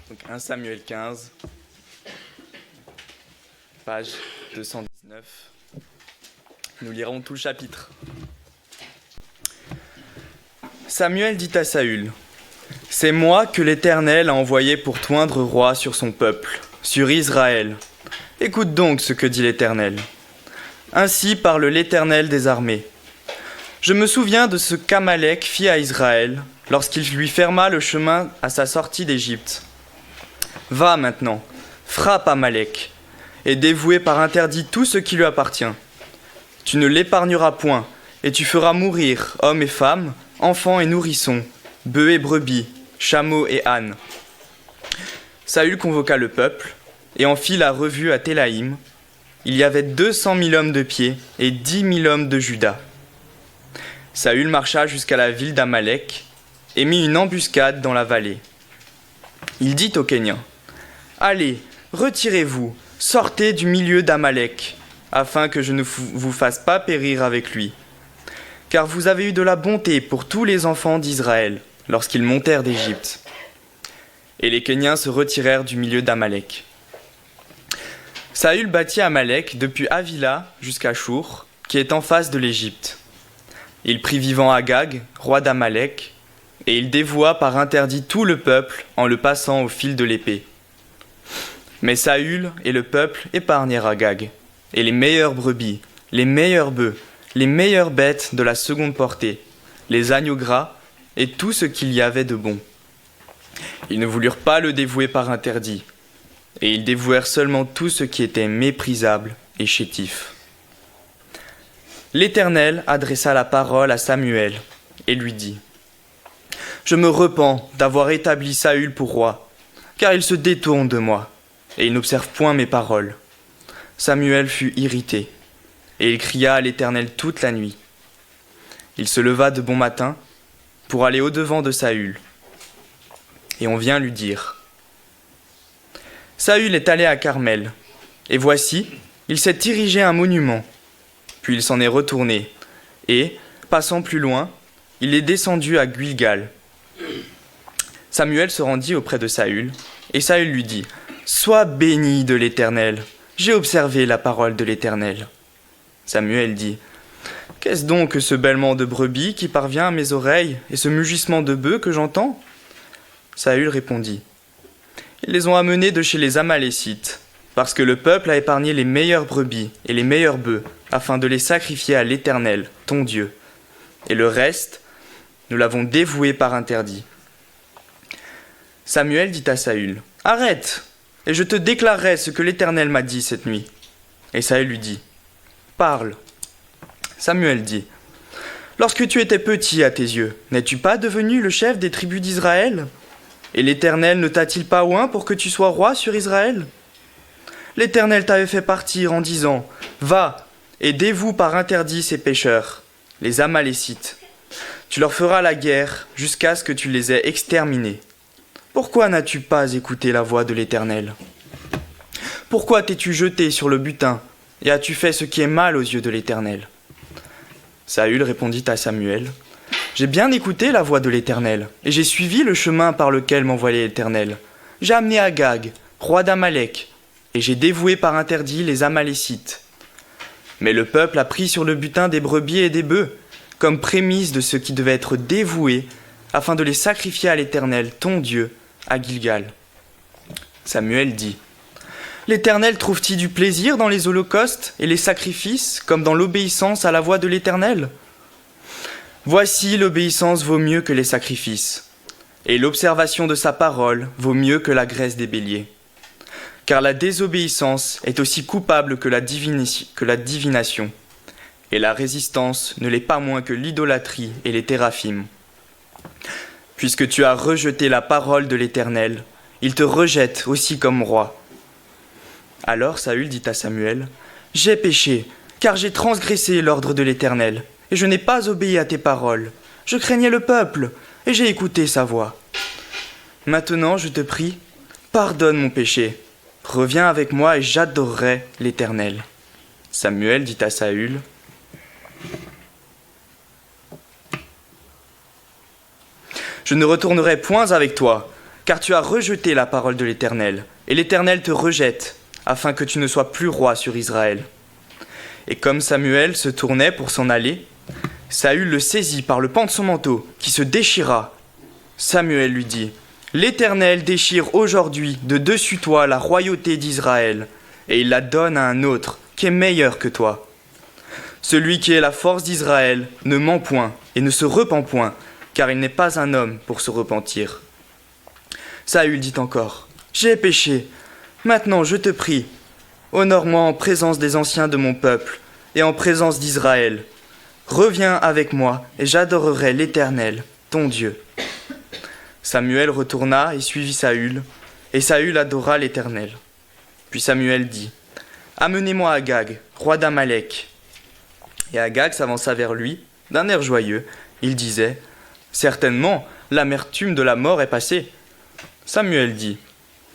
Donc 1 Samuel 15, page 219. Nous lirons tout le chapitre. Samuel dit à Saül : « C'est moi que l'Éternel a envoyé pour t'oindre roi sur son peuple, sur Israël. Écoute donc ce que dit l'Éternel. Ainsi parle l'Éternel des armées. Je me souviens de ce qu'Amalek fit à Israël lorsqu'il lui ferma le chemin à sa sortie d'Égypte. Va maintenant, frappe Amalek, et dévouez par interdit tout ce qui lui appartient. Tu ne l'épargneras point, et tu feras mourir hommes et femmes, enfants et nourrissons, bœufs et brebis, chameaux et ânes. » Saül convoqua le peuple, et en fit la revue à Télaïm. Il y avait 200 000 hommes de pied et 10 000 hommes de Juda. Saül marcha jusqu'à la ville d'Amalek et mit une embuscade dans la vallée. Il dit aux Kéniens : « Allez, retirez-vous, sortez du milieu d'Amalek, afin que je ne vous fasse pas périr avec lui. Car vous avez eu de la bonté pour tous les enfants d'Israël lorsqu'ils montèrent d'Égypte. » Et les Kéniens se retirèrent du milieu d'Amalek. Saül bâtit Amalek depuis Havila jusqu'à Chour, qui est en face de l'Égypte. Il prit vivant Agag, roi d'Amalek, et il dévoua par interdit tout le peuple en le passant au fil de l'épée. Mais Saül et le peuple épargnèrent Agag, et les meilleures brebis, les meilleurs bœufs, les meilleures bêtes de la seconde portée, les agneaux gras et tout ce qu'il y avait de bon. Ils ne voulurent pas le dévouer par interdit, et ils dévouèrent seulement tout ce qui était méprisable et chétif. L'Éternel adressa la parole à Samuel et lui dit : « Je me repens d'avoir établi Saül pour roi, car il se détourne de moi, et il n'observe point mes paroles. » Samuel fut irrité, et il cria à l'Éternel toute la nuit. Il se leva de bon matin pour aller au-devant de Saül, et on vient lui dire : « Saül est allé à Carmel, et voici, il s'est érigé un monument. » Puis il s'en est retourné, et, passant plus loin, il est descendu à Gilgal. Samuel se rendit auprès de Saül, et Saül lui dit : « Sois béni de l'Éternel, j'ai observé la parole de l'Éternel. » Samuel dit : « Qu'est-ce donc que ce bêlement de brebis qui parvient à mes oreilles, et ce mugissement de bœufs que j'entends ? » Saül répondit : « Ils les ont amenés de chez les Amalécites, parce que le peuple a épargné les meilleures brebis et les meilleurs bœufs, afin de les sacrifier à l'Éternel, ton Dieu. Et le reste, nous l'avons dévoué par interdit. » Samuel dit à Saül : « Arrête, et je te déclarerai ce que l'Éternel m'a dit cette nuit. » Et Saül lui dit : « Parle. » Samuel dit : « Lorsque tu étais petit à tes yeux, n'es-tu pas devenu le chef des tribus d'Israël ? Et l'Éternel ne t'a-t-il pas oint pour que tu sois roi sur Israël ? L'Éternel t'avait fait partir en disant : Va, et dévoue par interdit ces pécheurs, les Amalécites. Tu leur feras la guerre jusqu'à ce que tu les aies exterminés. Pourquoi n'as-tu pas écouté la voix de l'Éternel ? Pourquoi t'es-tu jeté sur le butin et as-tu fait ce qui est mal aux yeux de l'Éternel ? » Saül répondit à Samuel : « J'ai bien écouté la voix de l'Éternel, et j'ai suivi le chemin par lequel m'envoyait l'Éternel. J'ai amené Agag, roi d'Amalek, et j'ai dévoué par interdit les Amalécites. Mais le peuple a pris sur le butin des brebis et des bœufs, comme prémisse de ce qui devait être dévoué, afin de les sacrifier à l'Éternel, ton Dieu, à Gilgal. » Samuel dit : « L'Éternel trouve-t-il du plaisir dans les holocaustes et les sacrifices, comme dans l'obéissance à la voix de l'Éternel ? Voici, l'obéissance vaut mieux que les sacrifices, et l'observation de sa parole vaut mieux que la graisse des béliers. Car la désobéissance est aussi coupable que la divination, et la résistance ne l'est pas moins que l'idolâtrie et les théraphim. Puisque tu as rejeté la parole de l'Éternel, il te rejette aussi comme roi. » Alors Saül dit à Samuel : « J'ai péché, car j'ai transgressé l'ordre de l'Éternel, et je n'ai pas obéi à tes paroles. Je craignais le peuple, et j'ai écouté sa voix. Maintenant, je te prie, pardonne mon péché. Reviens avec moi et j'adorerai l'Éternel. » Samuel dit à Saül : « Je ne retournerai point avec toi, car tu as rejeté la parole de l'Éternel, et l'Éternel te rejette, afin que tu ne sois plus roi sur Israël. » Et comme Samuel se tournait pour s'en aller, Saül le saisit par le pan de son manteau, qui se déchira. Samuel lui dit, « L'Éternel déchire aujourd'hui de dessus toi la royauté d'Israël, et il la donne à un autre, qui est meilleur que toi. Celui qui est la force d'Israël ne ment point et ne se repent point, car il n'est pas un homme pour se repentir. » Saül dit encore, « J'ai péché. Maintenant, je te prie, honore-moi en présence des anciens de mon peuple et en présence d'Israël. Reviens avec moi et j'adorerai l'Éternel, ton Dieu. » Samuel retourna et suivit Saül, et Saül adora l'Éternel. Puis Samuel dit, « Amenez-moi Agag, roi d'Amalek. » Et Agag s'avança vers lui, d'un air joyeux. Il disait, « Certainement, l'amertume de la mort est passée. » Samuel dit,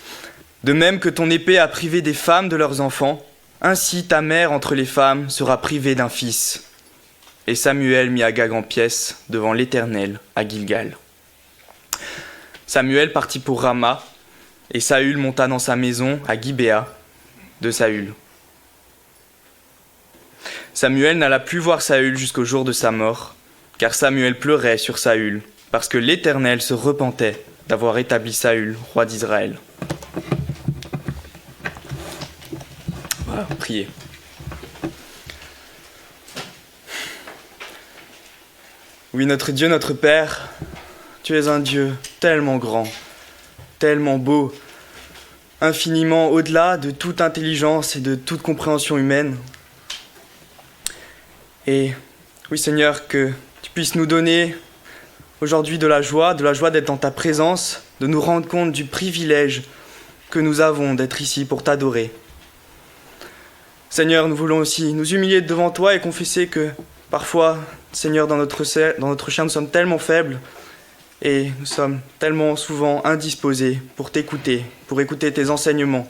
« De même que ton épée a privé des femmes de leurs enfants, ainsi ta mère entre les femmes sera privée d'un fils. » Et Samuel mit Agag en pièces devant l'Éternel à Gilgal. Samuel partit pour Rama, et Saül monta dans sa maison à Gibéa de Saül. Samuel n'alla plus voir Saül jusqu'au jour de sa mort, car Samuel pleurait sur Saül, parce que l'Éternel se repentait d'avoir établi Saül, roi d'Israël. Voilà, priez. Oui, notre Dieu, notre Père, tu es un Dieu tellement grand, tellement beau, infiniment au-delà de toute intelligence et de toute compréhension humaine. Et oui, Seigneur, que tu puisses nous donner aujourd'hui de la joie d'être dans ta présence, de nous rendre compte du privilège que nous avons d'être ici pour t'adorer. Seigneur, nous voulons aussi nous humilier devant toi et confesser que parfois, Seigneur, dans notre chair, nous sommes tellement faibles et nous sommes tellement souvent indisposés pour t'écouter, pour écouter tes enseignements.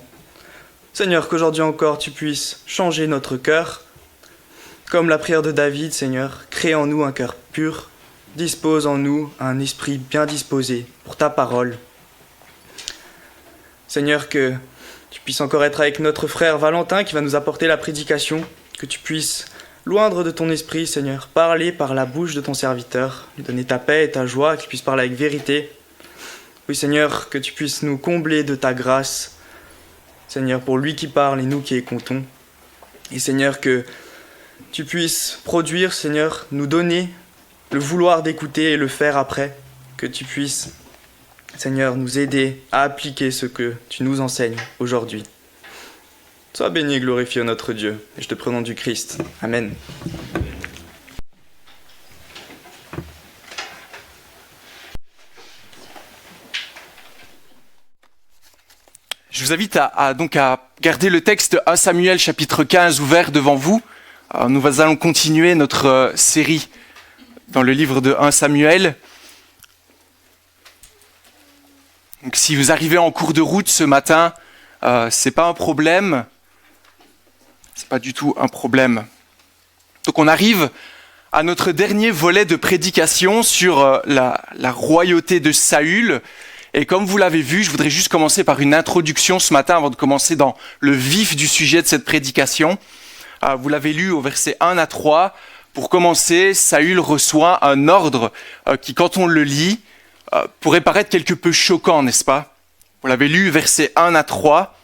Seigneur, qu'aujourd'hui encore tu puisses changer notre cœur, comme la prière de David, Seigneur, crée en nous un cœur pur, dispose en nous un esprit bien disposé pour ta parole. Seigneur, que tu puisses encore être avec notre frère Valentin qui va nous apporter la prédication, que tu puisses loindre de ton esprit, Seigneur, parler par la bouche de ton serviteur, lui donner ta paix et ta joie, qu'il puisse parler avec vérité. Oui, Seigneur, que tu puisses nous combler de ta grâce, Seigneur, pour lui qui parle et nous qui écoutons. Et Seigneur, que tu puisses produire, Seigneur, nous donner le vouloir d'écouter et le faire après. Que tu puisses, Seigneur, nous aider à appliquer ce que tu nous enseignes aujourd'hui. Sois béni et glorifié, notre Dieu, et je te prie au nom du Christ. Amen. Je vous invite à garder le texte 1 Samuel chapitre 15 ouvert devant vous. Nous allons continuer notre série dans le livre de 1 Samuel. Donc, si vous arrivez en cours de route ce matin, c'est pas un problème. C'est pas du tout un problème. Donc on arrive à notre dernier volet de prédication sur la royauté de Saül. Et comme vous l'avez vu, je voudrais juste commencer par une introduction ce matin avant de commencer dans le vif du sujet de cette prédication. Vous l'avez lu au verset 1 à 3. Pour commencer, Saül reçoit un ordre qui, quand on le lit, pourrait paraître quelque peu choquant, n'est-ce pas? Vous l'avez lu, versets 1 à 3.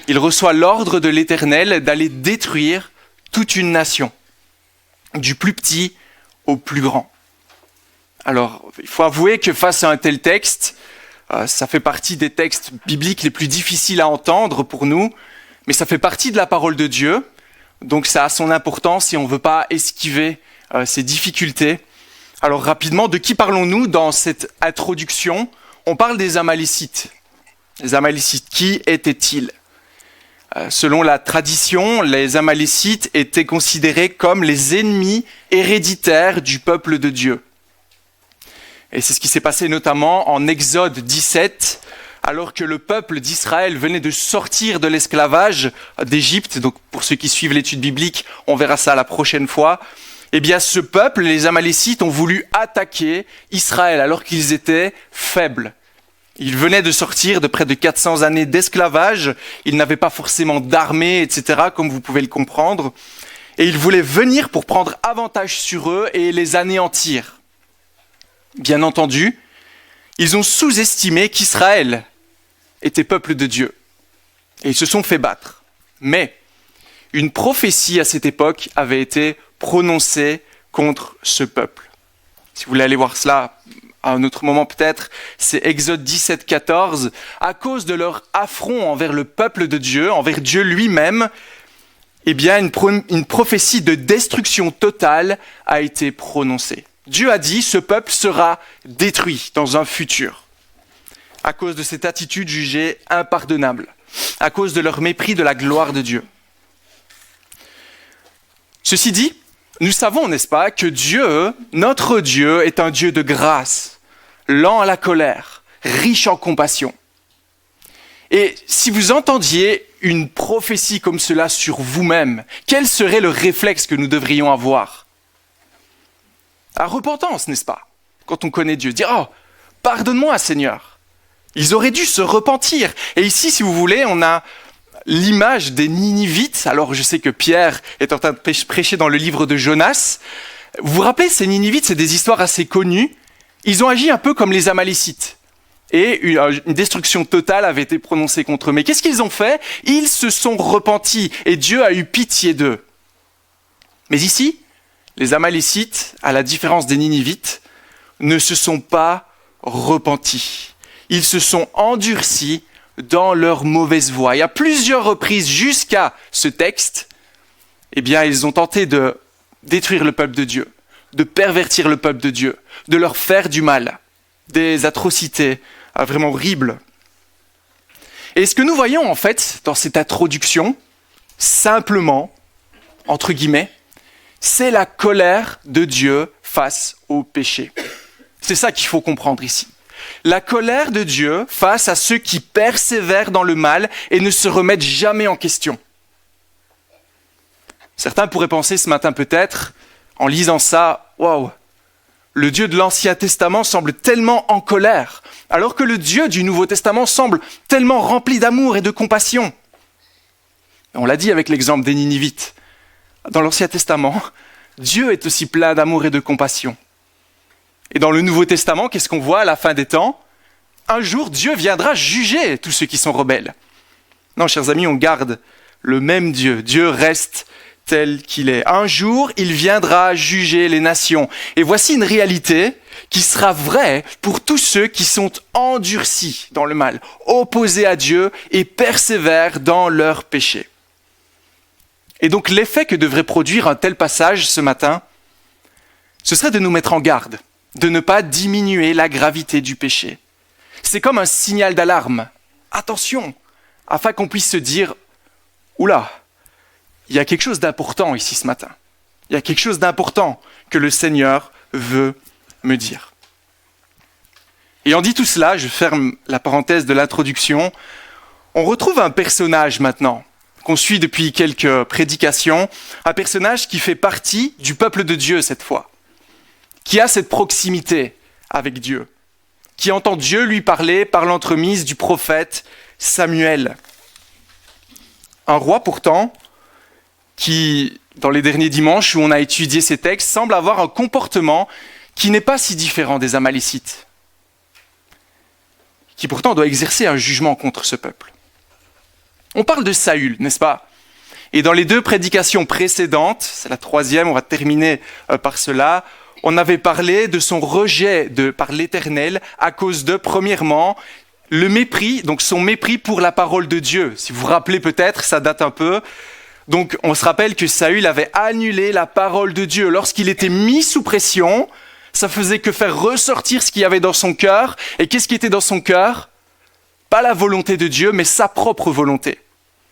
Il reçoit l'ordre de l'Éternel d'aller détruire toute une nation, du plus petit au plus grand. Alors, il faut avouer que face à un tel texte, ça fait partie des textes bibliques les plus difficiles à entendre pour nous, mais ça fait partie de la parole de Dieu, donc ça a son importance si on ne veut pas esquiver ces difficultés. Alors rapidement, de qui parlons-nous dans cette introduction? On parle des Amalécites. Les Amalécites, qui étaient-ils? Selon la tradition, les Amalécites étaient considérés comme les ennemis héréditaires du peuple de Dieu. Et c'est ce qui s'est passé notamment en Exode 17, alors que le peuple d'Israël venait de sortir de l'esclavage d'Égypte. Donc pour ceux qui suivent l'étude biblique, on verra ça la prochaine fois. Eh bien ce peuple, les Amalécites, ont voulu attaquer Israël alors qu'ils étaient faibles. Ils venaient de sortir de près de 400 années d'esclavage. Ils n'avaient pas forcément d'armée, etc., comme vous pouvez le comprendre. Et ils voulaient venir pour prendre avantage sur eux et les anéantir. Bien entendu, ils ont sous-estimé qu'Israël était peuple de Dieu. Et ils se sont fait battre. Mais une prophétie à cette époque avait été prononcée contre ce peuple. Si vous voulez aller voir cela à un autre moment peut-être, c'est Exode 17, 14. À cause de leur affront envers le peuple de Dieu, envers Dieu lui-même, eh bien une prophétie de destruction totale a été prononcée. Dieu a dit, ce peuple sera détruit dans un futur, à cause de cette attitude jugée impardonnable, à cause de leur mépris de la gloire de Dieu. Ceci dit, nous savons, n'est-ce pas, que Dieu, notre Dieu, est un Dieu de grâce, lent à la colère, riche en compassion. Et si vous entendiez une prophétie comme cela sur vous-même, quel serait le réflexe que nous devrions avoir ? La repentance, n'est-ce pas ? Quand on connaît Dieu, dire « Oh, pardonne-moi, Seigneur !» Ils auraient dû se repentir. Et ici, si vous voulez, on a l'image des Ninivites. Alors, je sais que Pierre est en train de prêcher dans le livre de Jonas. Vous vous rappelez, ces Ninivites, c'est des histoires assez connues. Ils ont agi un peu comme les Amalécites. Et une destruction totale avait été prononcée contre eux. Mais qu'est-ce qu'ils ont fait ? Ils se sont repentis et Dieu a eu pitié d'eux. Mais ici, les Amalécites, à la différence des Ninivites, ne se sont pas repentis. Ils se sont endurcis dans leur mauvaise voie. Et à plusieurs reprises jusqu'à ce texte, eh bien, ils ont tenté de détruire le peuple de Dieu, de pervertir le peuple de Dieu, de leur faire du mal, des atrocités vraiment horribles. Et ce que nous voyons en fait dans cette introduction, simplement, entre guillemets, c'est la colère de Dieu face au péché. C'est ça qu'il faut comprendre ici. La colère de Dieu face à ceux qui persévèrent dans le mal et ne se remettent jamais en question. Certains pourraient penser ce matin peut-être, en lisant ça, waouh, le Dieu de l'Ancien Testament semble tellement en colère, alors que le Dieu du Nouveau Testament semble tellement rempli d'amour et de compassion. On l'a dit avec l'exemple des Ninivites. Dans l'Ancien Testament, Dieu est aussi plein d'amour et de compassion. Et dans le Nouveau Testament, qu'est-ce qu'on voit à la fin des temps ? Un jour, Dieu viendra juger tous ceux qui sont rebelles. Non, chers amis, on garde le même Dieu. Dieu reste tel qu'il est. Un jour, il viendra juger les nations. Et voici une réalité qui sera vraie pour tous ceux qui sont endurcis dans le mal, opposés à Dieu et persévèrent dans leur péché. Et donc l'effet que devrait produire un tel passage ce matin, ce serait de nous mettre en garde, de ne pas diminuer la gravité du péché. C'est comme un signal d'alarme. Attention, afin qu'on puisse se dire « Oula, il y a quelque chose d'important ici ce matin. Il y a quelque chose d'important que le Seigneur veut me dire. » Ayant dit tout cela, je ferme la parenthèse de l'introduction. On retrouve un personnage maintenant, qu'on suit depuis quelques prédications, un personnage qui fait partie du peuple de Dieu cette fois, qui a cette proximité avec Dieu, qui entend Dieu lui parler par l'entremise du prophète Samuel. Un roi pourtant, qui, dans les derniers dimanches où on a étudié ces textes, semble avoir un comportement qui n'est pas si différent des Amalécites, qui pourtant doit exercer un jugement contre ce peuple. On parle de Saül, n'est-ce pas ? Et dans les deux prédications précédentes, c'est la troisième, on va terminer par cela, on avait parlé de son rejet par l'Éternel à cause de, premièrement, le mépris, donc son mépris pour la parole de Dieu. Si vous vous rappelez peut-être, ça date un peu. Donc on se rappelle que Saül avait annulé la parole de Dieu. Lorsqu'il était mis sous pression, ça faisait que faire ressortir ce qu'il y avait dans son cœur. Et qu'est-ce qui était dans son cœur ? Pas la volonté de Dieu, mais sa propre volonté.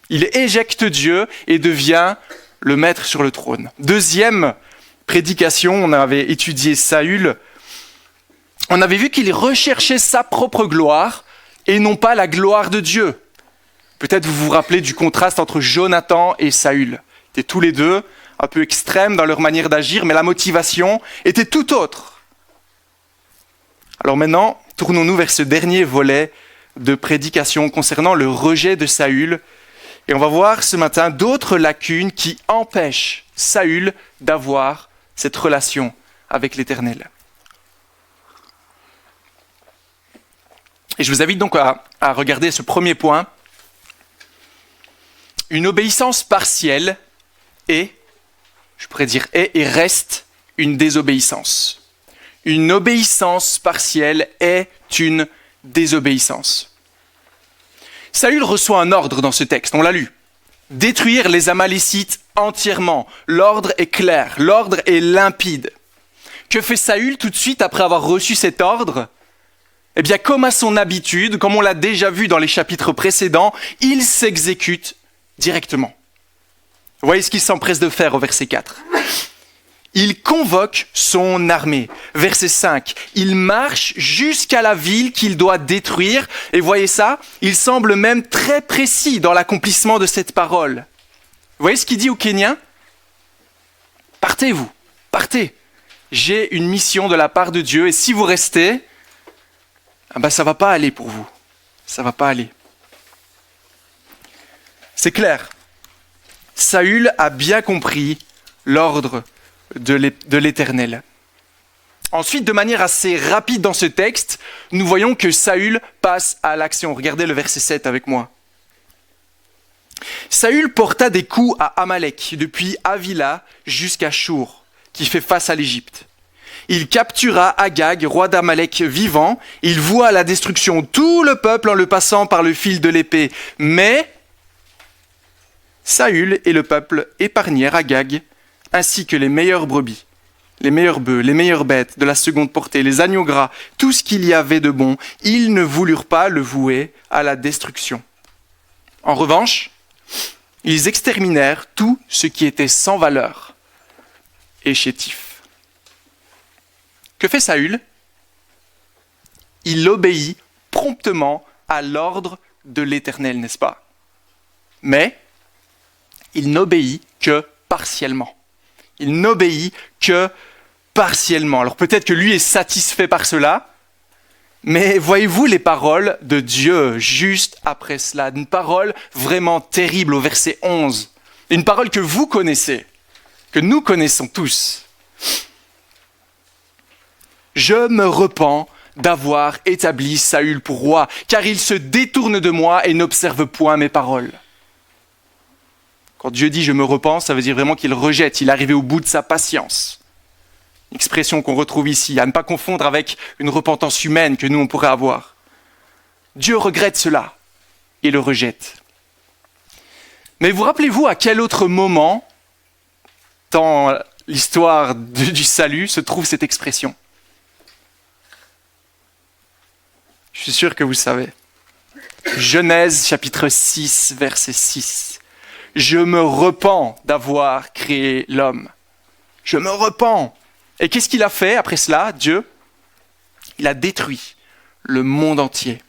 Il éjecte Dieu et devient le maître sur le trône. Deuxième prédication, on avait étudié Saül. On avait vu qu'il recherchait sa propre gloire et non pas la gloire de Dieu. Peut-être vous vous rappelez du contraste entre Jonathan et Saül. Ils étaient tous les deux un peu extrêmes dans leur manière d'agir, mais la motivation était tout autre. Alors maintenant, tournons-nous vers ce dernier volet de prédication concernant le rejet de Saül. Et on va voir ce matin d'autres lacunes qui empêchent Saül d'avoir cette relation avec l'Éternel. Et je vous invite donc à regarder ce premier point. Une obéissance partielle est, je pourrais dire est et reste une désobéissance. Une obéissance partielle est une désobéissance. Saül reçoit un ordre dans ce texte, on l'a lu. Détruire les Amalécites entièrement. L'ordre est clair, l'ordre est limpide. Que fait Saül tout de suite après avoir reçu cet ordre ? Eh bien, comme à son habitude, comme on l'a déjà vu dans les chapitres précédents, il s'exécute directement. Vous voyez ce qu'il s'empresse de faire au verset 4. Il convoque son armée. Verset 5, il marche jusqu'à la ville qu'il doit détruire. Et voyez ça, il semble même très précis dans l'accomplissement de cette parole. Vous voyez ce qu'il dit aux Kéniens ? Partez vous, partez. J'ai une mission de la part de Dieu et si vous restez, ça ne va pas aller pour vous. Ça ne va pas aller. C'est clair. Saül a bien compris l'ordre de l'Éternel. Ensuite, de manière assez rapide dans ce texte, nous voyons que Saül passe à l'action. Regardez le verset 7 avec moi. Saül porta des coups à Amalek, depuis Havila jusqu'à Shur, qui fait face à l'Égypte. Il captura Agag, roi d'Amalek vivant. Il voua à la destruction tout le peuple en le passant par le fil de l'épée. Mais Saül et le peuple épargnèrent Agag, ainsi que les meilleures brebis, les meilleurs bœufs, les meilleures bêtes de la seconde portée, les agneaux gras, tout ce qu'il y avait de bon. Ils ne voulurent pas le vouer à la destruction. En revanche, ils exterminèrent tout ce qui était sans valeur et chétif. Que fait Saül ? Il obéit promptement à l'ordre de l'Éternel, n'est-ce pas ? Mais il n'obéit que partiellement. Il n'obéit que partiellement. Alors peut-être que lui est satisfait par cela, mais voyez-vous les paroles de Dieu juste après cela. Une parole vraiment terrible au verset 11. Une parole que vous connaissez, que nous connaissons tous. Je me repens d'avoir établi Saül pour roi, car il se détourne de moi et n'observe point mes paroles. Quand Dieu dit « je me repens », ça veut dire vraiment qu'il rejette, il est arrivé au bout de sa patience. Une expression qu'on retrouve ici, à ne pas confondre avec une repentance humaine que nous on pourrait avoir. Dieu regrette cela et le rejette. Mais vous rappelez-vous à quel autre moment dans l'histoire du salut se trouve cette expression ? Je suis sûr que vous savez. Genèse chapitre 6, verset 6. Je me repens d'avoir créé l'homme. Je me repens. Et qu'est-ce qu'il a fait après cela, Dieu ? Il a détruit le monde entier.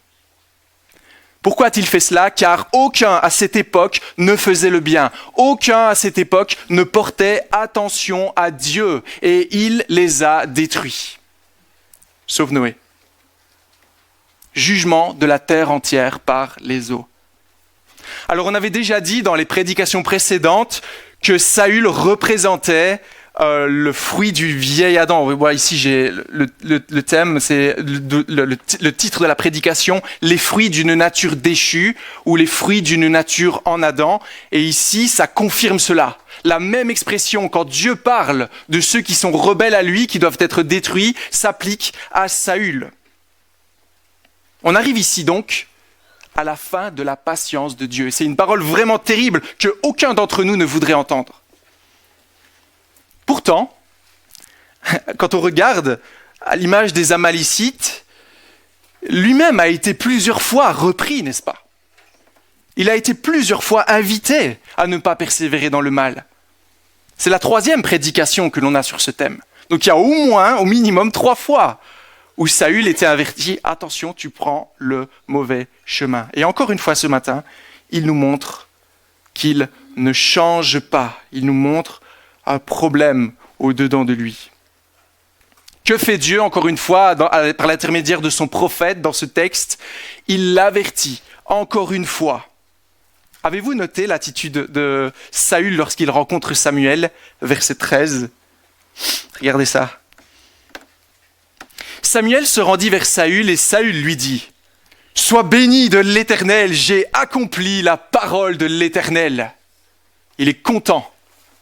Pourquoi a-t-il fait cela ? Car aucun à cette époque ne faisait le bien. Aucun à cette époque ne portait attention à Dieu. Et il les a détruits. Sauf Noé. Jugement de la terre entière par les eaux. Alors on avait déjà dit dans les prédications précédentes que Saül représentait le fruit du vieil Adam. Voilà, ici j'ai le thème, c'est le titre de la prédication, les fruits d'une nature déchue ou les fruits d'une nature en Adam. Et ici ça confirme cela. La même expression quand Dieu parle de ceux qui sont rebelles à lui, qui doivent être détruits, s'applique à Saül. On arrive ici donc à la fin de la patience de Dieu. C'est une parole vraiment terrible que aucun d'entre nous ne voudrait entendre. Pourtant, quand on regarde à l'image des Amalécites, lui-même a été plusieurs fois repris, n'est-ce pas ? Il a été plusieurs fois invité à ne pas persévérer dans le mal. C'est la 3e prédication que l'on a sur ce thème. Donc il y a au moins, au minimum 3 fois où Saül était averti, attention, tu prends le mauvais chemin. Et encore une fois ce matin, il nous montre qu'il ne change pas. Il nous montre un problème au-dedans de lui. Que fait Dieu, encore une fois, par l'intermédiaire de son prophète dans ce texte? Il l'avertit, encore une fois. Avez-vous noté l'attitude de Saül lorsqu'il rencontre Samuel, verset 13? Regardez ça. Samuel se rendit vers Saül et Saül lui dit: « Sois béni de l'Éternel, j'ai accompli la parole de l'Éternel. » Il est content.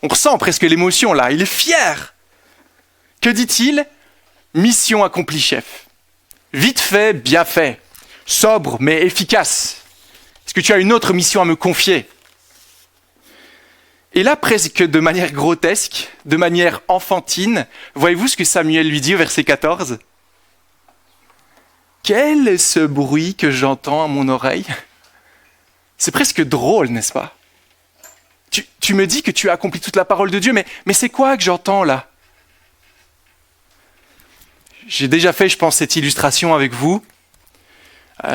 On ressent presque l'émotion là, il est fier. Que dit-il? Mission accomplie, chef. Vite fait, bien fait. Sobre, mais efficace. Est-ce que tu as une autre mission à me confier? Et là, presque de manière grotesque, de manière enfantine, voyez-vous ce que Samuel lui dit au verset 14? Quel est ce bruit que j'entends à mon oreille? C'est presque drôle, n'est-ce pas? Tu me dis que tu as accompli toute la parole de Dieu, mais c'est quoi que j'entends là? J'ai déjà fait, je pense, cette illustration avec vous.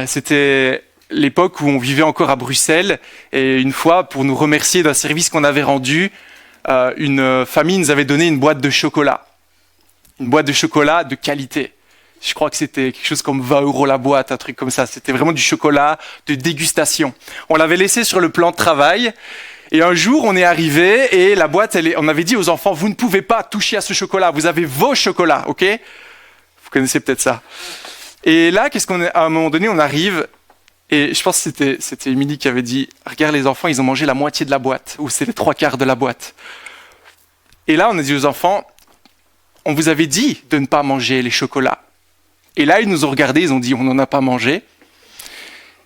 C'était l'époque où on vivait encore à Bruxelles, et une fois, pour nous remercier d'un service qu'on avait rendu, une famille nous avait donné une boîte de chocolat. Une boîte de chocolat de qualité. Je crois que c'était quelque chose comme 20 € la boîte, un truc comme ça. C'était vraiment du chocolat de dégustation. On l'avait laissé sur le plan de travail, et un jour, on est arrivé, et la boîte, on avait dit aux enfants, vous ne pouvez pas toucher à ce chocolat, vous avez vos chocolats, ok? Vous connaissez peut-être ça. Et là, à un moment donné, on arrive, et je pense que c'était Émilie qui avait dit, regarde les enfants, ils ont mangé la moitié de la boîte, ou c'est les 3/4 de la boîte. Et là, on a dit aux enfants, on vous avait dit de ne pas manger les chocolats. Et là, ils nous ont regardés, ils ont dit, on n'en a pas mangé.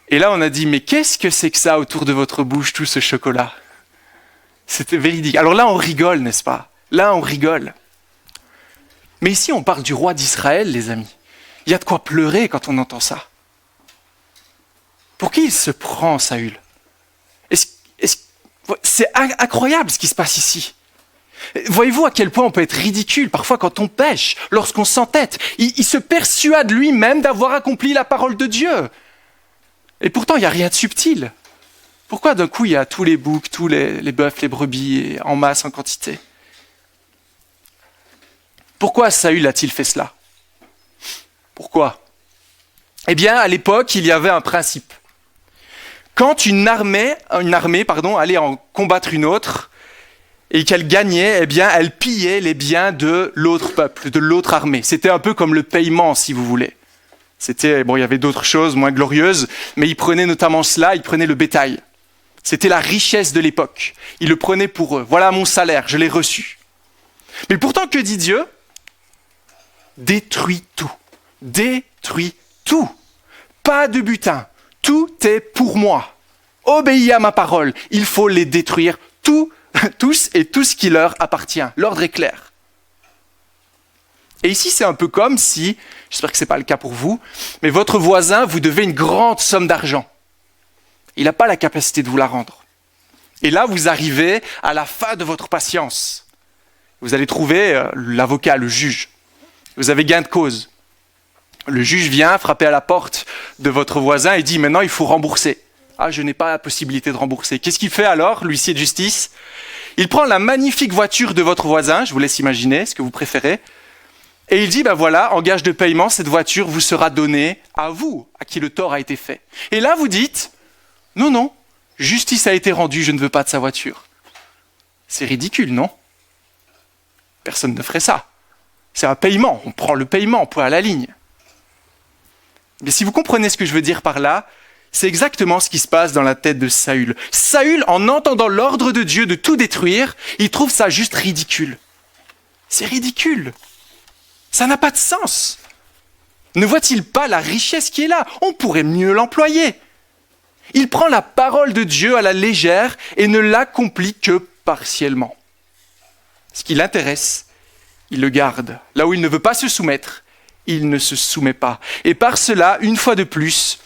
Et là, on a dit, mais qu'est-ce que c'est que ça autour de votre bouche, tout ce chocolat? C'était véridique. Alors là, on rigole, n'est-ce pas? Là, on rigole. Mais ici, on parle du roi d'Israël, les amis. Il y a de quoi pleurer quand on entend ça. Pour qui il se prend, Saül? C'est incroyable ce qui se passe ici. Voyez-vous à quel point on peut être ridicule parfois quand on pêche, lorsqu'on s'entête. Il se persuade lui-même d'avoir accompli la parole de Dieu. Et pourtant, il n'y a rien de subtil. Pourquoi d'un coup il y a tous les boucs, tous les bœufs, les brebis en masse, en quantité? Pourquoi Saül a-t-il fait cela? Pourquoi? Eh bien, à l'époque, il y avait un principe. Quand une armée allait en combattre une autre et qu'elle gagnait, eh bien, elle pillait les biens de l'autre peuple, de l'autre armée. C'était un peu comme le paiement, si vous voulez. Il y avait d'autres choses moins glorieuses, mais ils prenaient notamment cela, ils prenaient le bétail. C'était la richesse de l'époque. Ils le prenaient pour eux. Voilà mon salaire, je l'ai reçu. Mais pourtant, que dit Dieu? Détruis tout. Détruis tout. Pas de butin. Tout est pour moi. Obéis à ma parole. Il faut les détruire tous et tout ce qui leur appartient. L'ordre est clair. Et ici, c'est un peu comme si, j'espère que ce n'est pas le cas pour vous, mais votre voisin vous devez une grande somme d'argent. Il n'a pas la capacité de vous la rendre. Et là, vous arrivez à la fin de votre patience. Vous allez trouver l'avocat, le juge. Vous avez gain de cause. Le juge vient frapper à la porte de votre voisin et dit « Maintenant, il faut rembourser. » Ah, je n'ai pas la possibilité de rembourser. Qu'est-ce qu'il fait alors, l'huissier de justice? Il prend la magnifique voiture de votre voisin, je vous laisse imaginer ce que vous préférez, et il dit, ben voilà, en gage de paiement, cette voiture vous sera donnée à vous, à qui le tort a été fait. Et là, vous dites, non, justice a été rendue, je ne veux pas de sa voiture. C'est ridicule, non? Personne ne ferait ça. C'est un paiement, on prend le paiement, point à la ligne. Mais si vous comprenez ce que je veux dire par là, c'est exactement ce qui se passe dans la tête de Saül. Saül, en entendant l'ordre de Dieu de tout détruire, il trouve ça juste ridicule. C'est ridicule. Ça n'a pas de sens. Ne voit-il pas la richesse qui est là? On pourrait mieux l'employer. Il prend la parole de Dieu à la légère et ne l'accomplit que partiellement. Ce qui l'intéresse, il le garde. Là où il ne veut pas se soumettre, il ne se soumet pas. Et par cela, une fois de plus,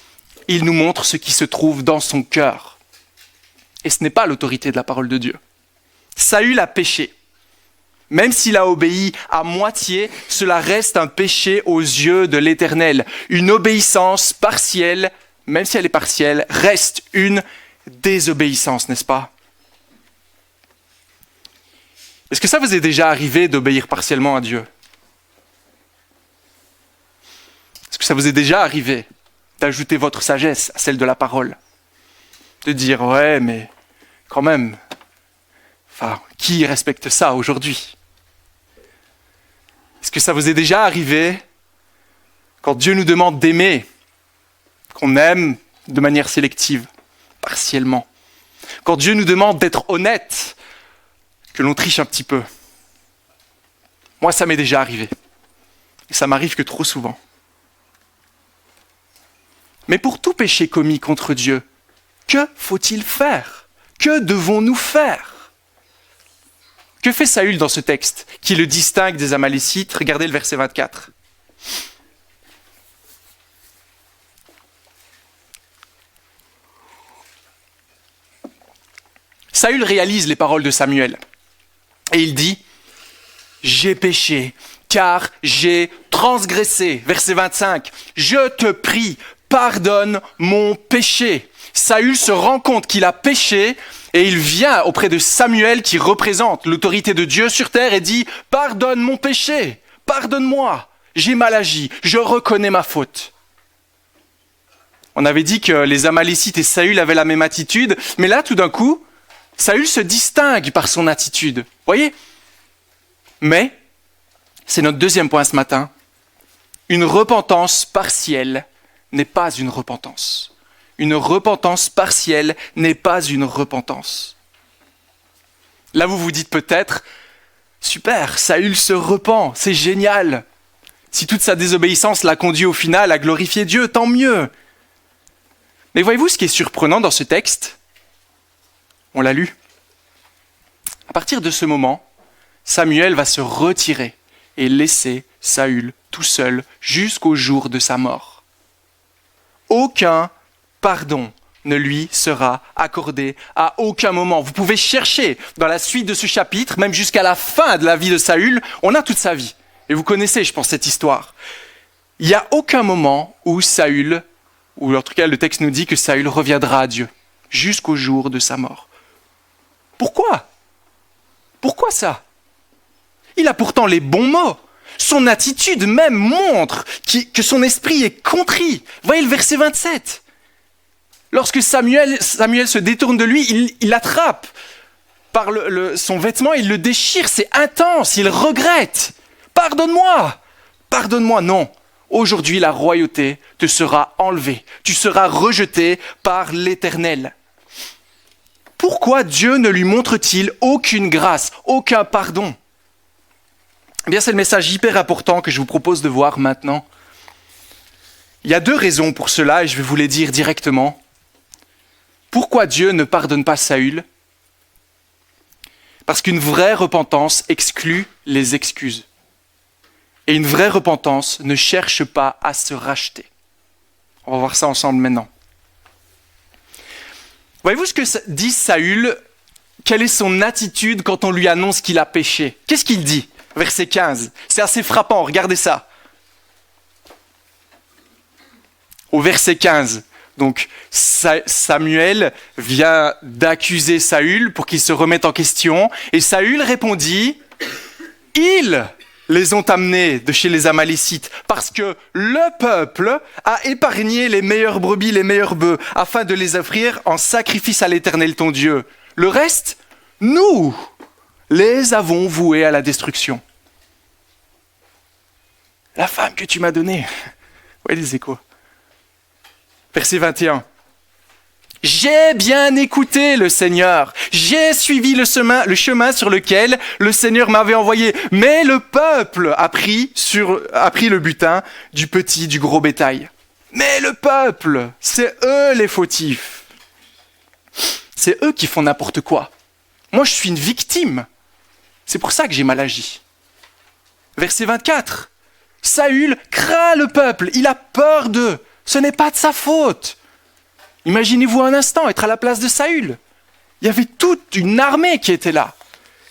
il nous montre ce qui se trouve dans son cœur. Et ce n'est pas l'autorité de la parole de Dieu. Saül a péché. Même s'il a obéi à moitié, cela reste un péché aux yeux de l'Éternel. Une obéissance partielle, même si elle est partielle, reste une désobéissance, n'est-ce pas? Est-ce que ça vous est déjà arrivé d'obéir partiellement à Dieu? que ça vous est déjà arrivé d'ajouter votre sagesse à celle de la parole? De dire, ouais, mais quand même, enfin, qui respecte ça aujourd'hui? Est-ce que ça vous est déjà arrivé, quand Dieu nous demande d'aimer, qu'on aime de manière sélective, partiellement? Quand Dieu nous demande d'être honnête, que l'on triche un petit peu? Moi, ça m'est déjà arrivé. Et ça m'arrive que trop souvent. Mais pour tout péché commis contre Dieu, que faut-il faire? Que devons-nous faire? Que fait Saül dans ce texte qui le distingue des Amalécites? Regardez le verset 24. Saül réalise les paroles de Samuel et il dit « J'ai péché, car j'ai transgressé. » Verset 25. « Je te prie, pardonne mon péché. » Saül se rend compte qu'il a péché et il vient auprès de Samuel qui représente l'autorité de Dieu sur terre et dit « Pardonne mon péché, pardonne-moi, j'ai mal agi, je reconnais ma faute. » On avait dit que les Amalécites et Saül avaient la même attitude, mais là tout d'un coup, Saül se distingue par son attitude. Voyez ? Mais, c'est notre deuxième point ce matin, une repentance partielle n'est pas une repentance. Une repentance partielle n'est pas une repentance. Là, vous vous dites peut-être, super, Saül se repent, c'est génial. Si toute sa désobéissance l'a conduit au final à glorifier Dieu, tant mieux. Mais voyez-vous ce qui est surprenant dans ce texte ? On l'a lu. À partir de ce moment, Samuel va se retirer et laisser Saül tout seul jusqu'au jour de sa mort. Aucun pardon ne lui sera accordé à aucun moment. Vous pouvez chercher dans la suite de ce chapitre, même jusqu'à la fin de la vie de Saül, on a toute sa vie. Et vous connaissez, je pense, cette histoire. Il n'y a aucun moment où Saül, ou en tout cas le texte nous dit que Saül reviendra à Dieu, jusqu'au jour de sa mort. Pourquoi ? Pourquoi ça ? Il a pourtant les bons mots. Son attitude même montre que son esprit est contrit. Voyez le verset 27. Lorsque Samuel se détourne de lui, il l'attrape par son vêtement, il le déchire, c'est intense, il regrette. Pardonne-moi, pardonne-moi, non. Aujourd'hui, la royauté te sera enlevée. Tu seras rejeté par l'Éternel. Pourquoi Dieu ne lui montre-t-il aucune grâce, aucun pardon ? Eh bien, c'est le message hyper important que je vous propose de voir maintenant. Il y a deux raisons pour cela et je vais vous les dire directement. Pourquoi Dieu ne pardonne pas Saül ? Parce qu'une vraie repentance exclut les excuses. Et une vraie repentance ne cherche pas à se racheter. On va voir ça ensemble maintenant. Voyez-vous ce que dit Saül ? Quelle est son attitude quand on lui annonce qu'il a péché ? Qu'est-ce qu'il dit ? Verset 15. C'est assez frappant, regardez ça. Au verset 15. Donc Samuel vient d'accuser Saül pour qu'il se remette en question. Et Saül répondit, « Ils les ont amenés de chez les Amalécites parce que le peuple a épargné les meilleures brebis, les meilleurs bœufs, afin de les offrir en sacrifice à l'Éternel ton Dieu. Le reste, nous les avons voués à la destruction. » La femme que tu m'as donnée. Ouais, les échos. Verset 21. « J'ai bien écouté le Seigneur, j'ai suivi le chemin sur lequel le Seigneur m'avait envoyé, mais le peuple a pris le butin du petit, du gros bétail. Mais le peuple, c'est eux les fautifs. C'est eux qui font n'importe quoi. Moi, je suis une victime. C'est pour ça que j'ai mal agi. » Verset 24. « Saül craint le peuple, il a peur d'eux. Ce n'est pas de sa faute. » Imaginez-vous un instant être à la place de Saül. Il y avait toute une armée qui était là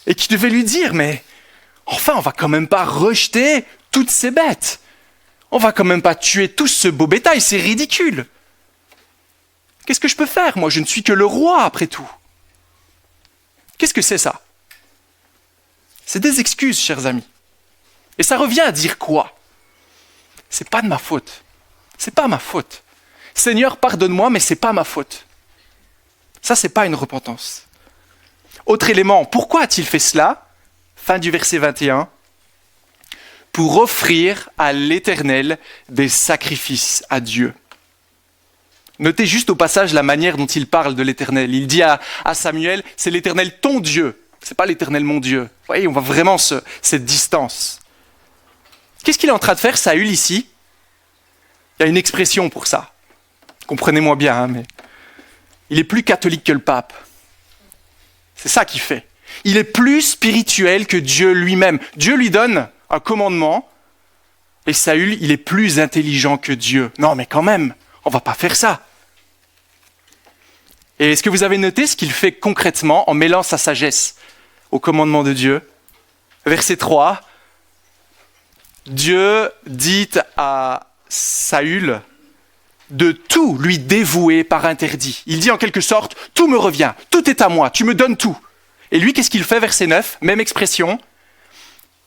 et qui devait lui dire « Mais enfin, on va quand même pas rejeter toutes ces bêtes. On va quand même pas tuer tout ce beau bétail, c'est ridicule. Qu'est-ce que je peux faire? Moi, je ne suis que le roi, après tout. » Qu'est-ce que c'est ça? C'est des excuses, chers amis. Et ça revient à dire quoi? C'est pas de ma faute. C'est pas ma faute. Seigneur, pardonne-moi, mais c'est pas ma faute. Ça, c'est pas une repentance. Autre élément, pourquoi a-t-il fait cela? Fin du verset 21. Pour offrir à l'Éternel des sacrifices à Dieu. Notez juste au passage la manière dont il parle de l'Éternel. Il dit à Samuel, c'est l'Éternel ton Dieu, c'est pas l'Éternel mon Dieu. Vous voyez, on voit vraiment cette distance. Qu'est-ce qu'il est en train de faire, Saül, ici? Il y a une expression pour ça. Comprenez-moi bien, hein, mais il est plus catholique que le pape. C'est ça qu'il fait. Il est plus spirituel que Dieu lui-même. Dieu lui donne un commandement, et Saül, il est plus intelligent que Dieu. Non, mais quand même, on va pas faire ça. Et est-ce que vous avez noté ce qu'il fait concrètement en mêlant sa sagesse au commandement de Dieu? Verset 3, Dieu dit à Saül de tout lui dévouer par interdit. Il dit en quelque sorte, tout me revient, tout est à moi, tu me donnes tout. Et lui, qu'est-ce qu'il fait, verset 9, même expression,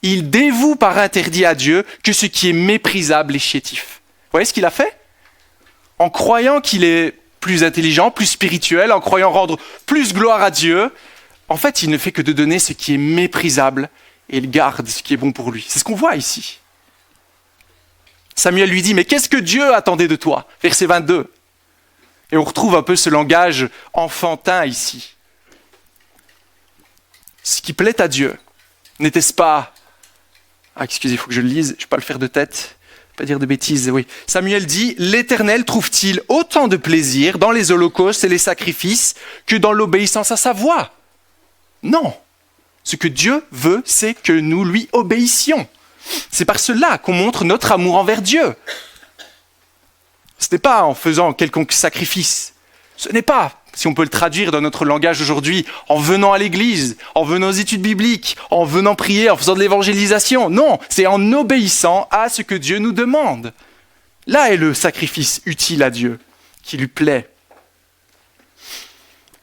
il dévoue par interdit à Dieu que ce qui est méprisable et chétif. Vous voyez ce qu'il a fait? En croyant qu'il est plus intelligent, plus spirituel, en croyant rendre plus gloire à Dieu, en fait, il ne fait que de donner ce qui est méprisable et il garde ce qui est bon pour lui. C'est ce qu'on voit ici. Samuel lui dit, mais qu'est-ce que Dieu attendait de toi? Verset 22. Et on retrouve un peu ce langage enfantin ici. Ce qui plaît à Dieu, n'était-ce pas... Ah, excusez, il faut que je le lise, je ne vais pas le faire de tête, pas dire de bêtises, oui. Samuel dit, l'Éternel trouve-t-il autant de plaisir dans les holocaustes et les sacrifices que dans l'obéissance à sa voix? Non. Ce que Dieu veut, c'est que nous lui obéissions. C'est par cela qu'on montre notre amour envers Dieu. Ce n'est pas en faisant quelconque sacrifice. Ce n'est pas, si on peut le traduire dans notre langage aujourd'hui, en venant à l'église, en venant aux études bibliques, en venant prier, en faisant de l'évangélisation. Non, c'est en obéissant à ce que Dieu nous demande. Là est le sacrifice utile à Dieu, qui lui plaît.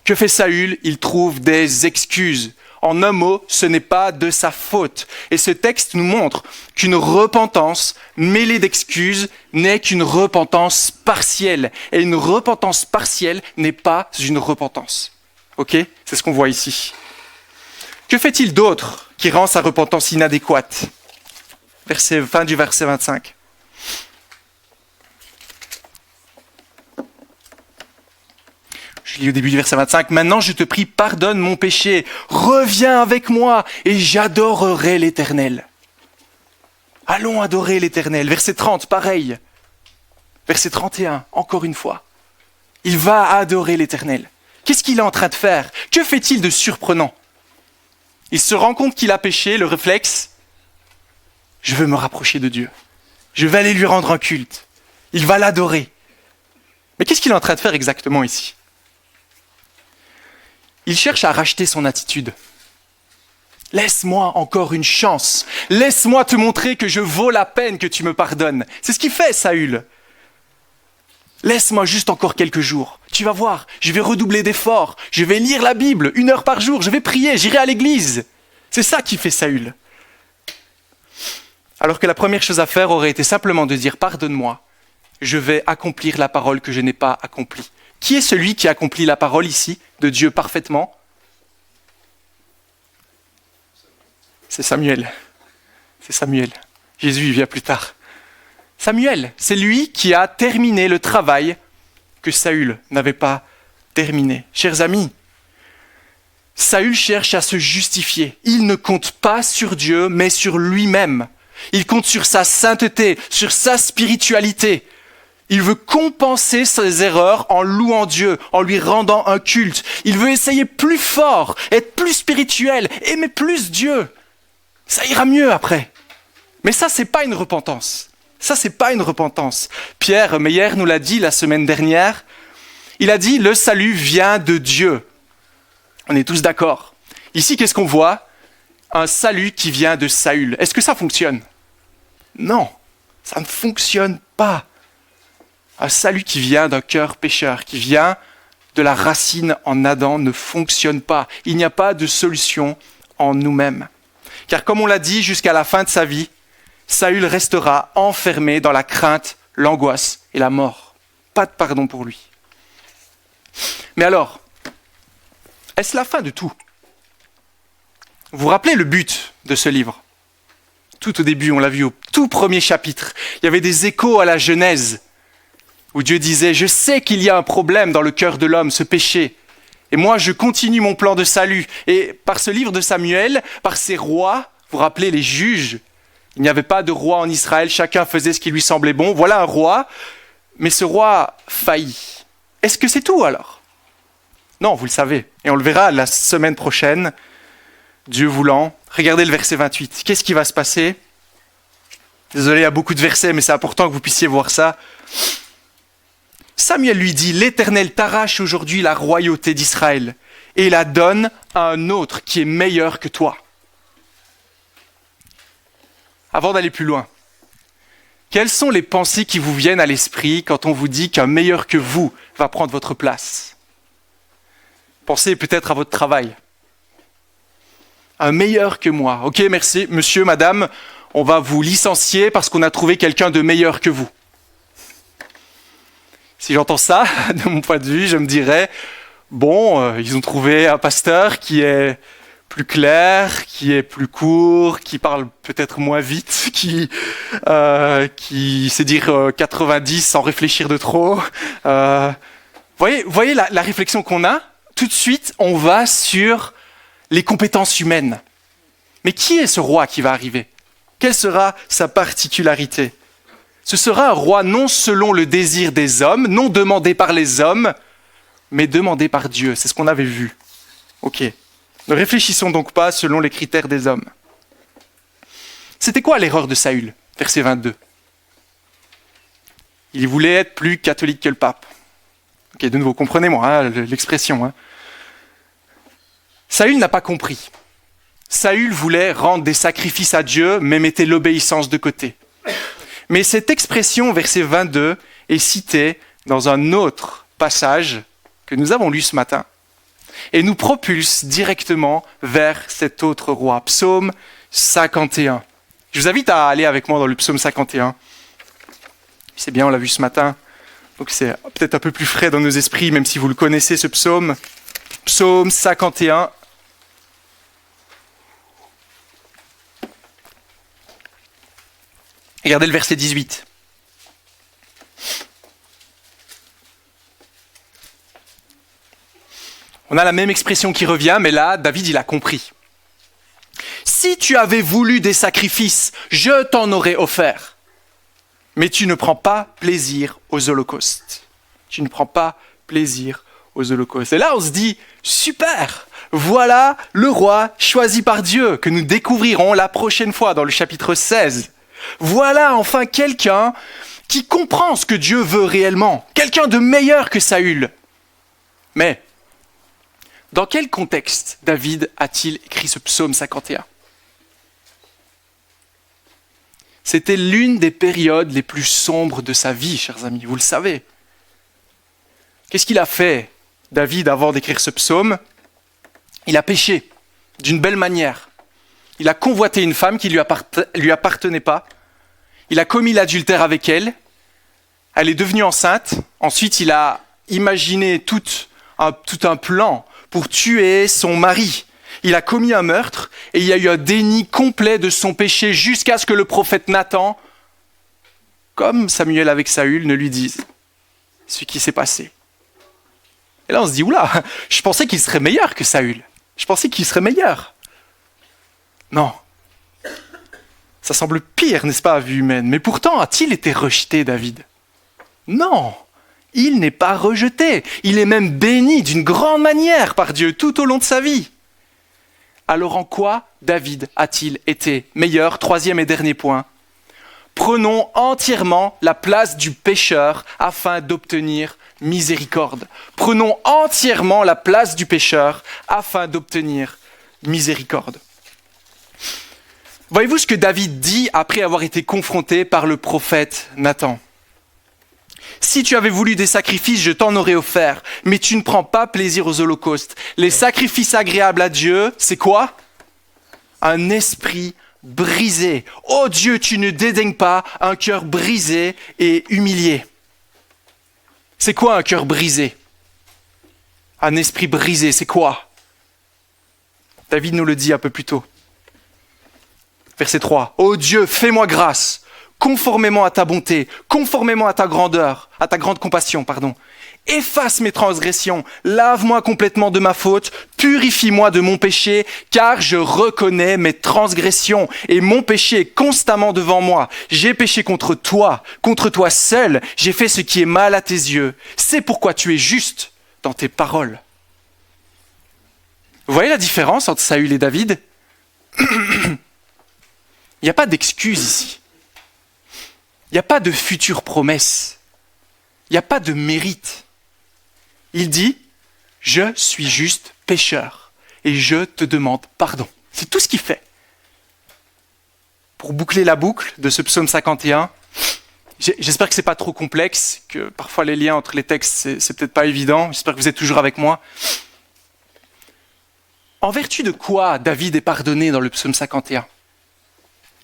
Que fait Saül? Il trouve des excuses. En un mot, ce n'est pas de sa faute. Et ce texte nous montre qu'une repentance mêlée d'excuses n'est qu'une repentance partielle. Et une repentance partielle n'est pas une repentance. Ok? C'est ce qu'on voit ici. Que fait-il d'autre qui rend sa repentance inadéquate? Fin du verset 25. Je lis au début du verset 25. Maintenant, je te prie, pardonne mon péché. Reviens avec moi et j'adorerai l'Éternel. Allons adorer l'Éternel. Verset 30, pareil. Verset 31, encore une fois. Il va adorer l'Éternel. Qu'est-ce qu'il est en train de faire? Que fait-il de surprenant? Il se rend compte qu'il a péché, le réflexe. Je veux me rapprocher de Dieu. Je vais aller lui rendre un culte. Il va l'adorer. Mais qu'est-ce qu'il est en train de faire exactement ici? Il cherche à racheter son attitude. Laisse-moi encore une chance. Laisse-moi te montrer que je vaux la peine que tu me pardonnes. C'est ce qu'il fait, Saül. Laisse-moi juste encore quelques jours. Tu vas voir, je vais redoubler d'efforts. Je vais lire la Bible 1 heure par jour. Je vais prier, j'irai à l'église. C'est ça qui fait Saül. Alors que la première chose à faire aurait été simplement de dire « Pardonne-moi, je vais accomplir la parole que je n'ai pas accomplie. » Qui est celui qui accomplit la parole ici, de Dieu parfaitement? C'est Samuel. C'est Samuel. Jésus il vient plus tard. Samuel, c'est lui qui a terminé le travail que Saül n'avait pas terminé. Chers amis, Saül cherche à se justifier. Il ne compte pas sur Dieu, mais sur lui-même. Il compte sur sa sainteté, sur sa spiritualité. Il veut compenser ses erreurs en louant Dieu, en lui rendant un culte. Il veut essayer plus fort, être plus spirituel, aimer plus Dieu. Ça ira mieux après. Mais ça, c'est pas une repentance. Ça, c'est pas une repentance. Pierre Meyer nous l'a dit la semaine dernière. Il a dit, le salut vient de Dieu. On est tous d'accord. Ici, qu'est-ce qu'on voit? Un salut qui vient de Saül. Est-ce que ça fonctionne? Non, ça ne fonctionne pas. Un salut qui vient d'un cœur pécheur, qui vient de la racine en Adam, ne fonctionne pas. Il n'y a pas de solution en nous-mêmes. Car comme on l'a dit, jusqu'à la fin de sa vie, Saül restera enfermé dans la crainte l'angoisse et la mort. Pas de pardon pour lui. Mais alors, est-ce la fin de tout ? Vous vous rappelez le but de ce livre ? Tout au début, on l'a vu au tout premier chapitre, il y avait des échos à la Genèse, où Dieu disait « Je sais qu'il y a un problème dans le cœur de l'homme, ce péché, et moi je continue mon plan de salut. » Et par ce livre de Samuel, par ces rois, vous vous rappelez les juges, il n'y avait pas de roi en Israël, chacun faisait ce qui lui semblait bon. Voilà un roi, mais ce roi faillit. Est-ce que c'est tout alors ? Non, vous le savez, et on le verra la semaine prochaine, Dieu voulant. Regardez le verset 28. Qu'est-ce qui va se passer ? Désolé, il y a beaucoup de versets, mais c'est important que vous puissiez voir ça. Samuel lui dit, « L'Éternel t'arrache aujourd'hui la royauté d'Israël et la donne à un autre qui est meilleur que toi. » Avant d'aller plus loin, quelles sont les pensées qui vous viennent à l'esprit quand on vous dit qu'un meilleur que vous va prendre votre place ? Pensez peut-être à votre travail. Un meilleur que moi. Ok, merci, monsieur, madame, on va vous licencier parce qu'on a trouvé quelqu'un de meilleur que vous. Si j'entends ça, de mon point de vue, je me dirais, bon, ils ont trouvé un pasteur qui est plus clair, qui est plus court, qui parle peut-être moins vite, qui sait dire 90 sans réfléchir de trop. Voyez la réflexion qu'on a ? Tout de suite, on va sur les compétences humaines. Mais qui est ce roi qui va arriver ? Quelle sera sa particularité ? Ce sera un roi non selon le désir des hommes, non demandé par les hommes, mais demandé par Dieu. C'est ce qu'on avait vu. Ok. Ne réfléchissons donc pas selon les critères des hommes. C'était quoi l'erreur de Saül ? Verset 22. Il voulait être plus catholique que le pape. Ok, de nouveau, comprenez-moi l'expression. Saül n'a pas compris. Saül voulait rendre des sacrifices à Dieu, mais mettait l'obéissance de côté. Mais cette expression, verset 22, est citée dans un autre passage que nous avons lu ce matin et nous propulse directement vers cet autre roi, psaume 51. Je vous invite à aller avec moi dans le psaume 51. C'est bien, on l'a vu ce matin, donc c'est peut-être un peu plus frais dans nos esprits, même si vous le connaissez, ce psaume. Psaume 51. Regardez le verset 18. On a la même expression qui revient, mais là, David, il a compris. « Si tu avais voulu des sacrifices, je t'en aurais offert. Mais tu ne prends pas plaisir aux holocaustes. » Tu ne prends pas plaisir aux holocaustes. Et là, on se dit, super, voilà le roi choisi par Dieu, que nous découvrirons la prochaine fois dans le chapitre 16. Voilà enfin quelqu'un qui comprend ce que Dieu veut réellement, quelqu'un de meilleur que Saül. Mais, dans quel contexte David a-t-il écrit ce psaume 51 ? C'était l'une des périodes les plus sombres de sa vie, chers amis, vous le savez. Qu'est-ce qu'il a fait, David, avant d'écrire ce psaume ? Il a péché d'une belle manière. Il a convoité une femme qui lui appartenait pas. Il a commis l'adultère avec elle. Elle est devenue enceinte. Ensuite, il a imaginé tout un plan pour tuer son mari. Il a commis un meurtre et il y a eu un déni complet de son péché jusqu'à ce que le prophète Nathan, comme Samuel avec Saül, ne lui dise ce qui s'est passé. Et là, on se dit, oula, je pensais qu'il serait meilleur que Saül. Je pensais qu'il serait meilleur. Non. Ça semble pire, n'est-ce pas, à vue humaine ? Mais pourtant, a-t-il été rejeté, David ? Non, il n'est pas rejeté. Il est même béni d'une grande manière par Dieu tout au long de sa vie. Alors en quoi David a-t-il été meilleur ? Troisième et dernier point. Prenons entièrement la place du pécheur afin d'obtenir miséricorde. Prenons entièrement la place du pécheur afin d'obtenir miséricorde. Voyez-vous ce que David dit après avoir été confronté par le prophète Nathan ? Si tu avais voulu des sacrifices, je t'en aurais offert, mais tu ne prends pas plaisir aux holocaustes. Les sacrifices agréables à Dieu, c'est quoi ? Un esprit brisé. Oh Dieu, tu ne dédaignes pas un cœur brisé et humilié. C'est quoi un cœur brisé? Un esprit brisé, c'est quoi? David nous le dit un peu plus tôt. Verset 3. Ô Dieu, fais-moi grâce, conformément à ta bonté, conformément à ta grandeur, à ta grande compassion, pardon. Efface mes transgressions, lave-moi complètement de ma faute, purifie-moi de mon péché, car je reconnais mes transgressions et mon péché est constamment devant moi. J'ai péché contre toi seul, j'ai fait ce qui est mal à tes yeux. C'est pourquoi tu es juste dans tes paroles. Vous voyez la différence entre Saül et David? Il n'y a pas d'excuse ici. Il n'y a pas de future promesse. Il n'y a pas de mérite. Il dit, je suis juste pécheur et je te demande pardon. C'est tout ce qu'il fait. Pour boucler la boucle de ce psaume 51, j'espère que ce n'est pas trop complexe, que parfois les liens entre les textes, c'est peut-être pas évident. J'espère que vous êtes toujours avec moi. En vertu de quoi David est pardonné dans le psaume 51?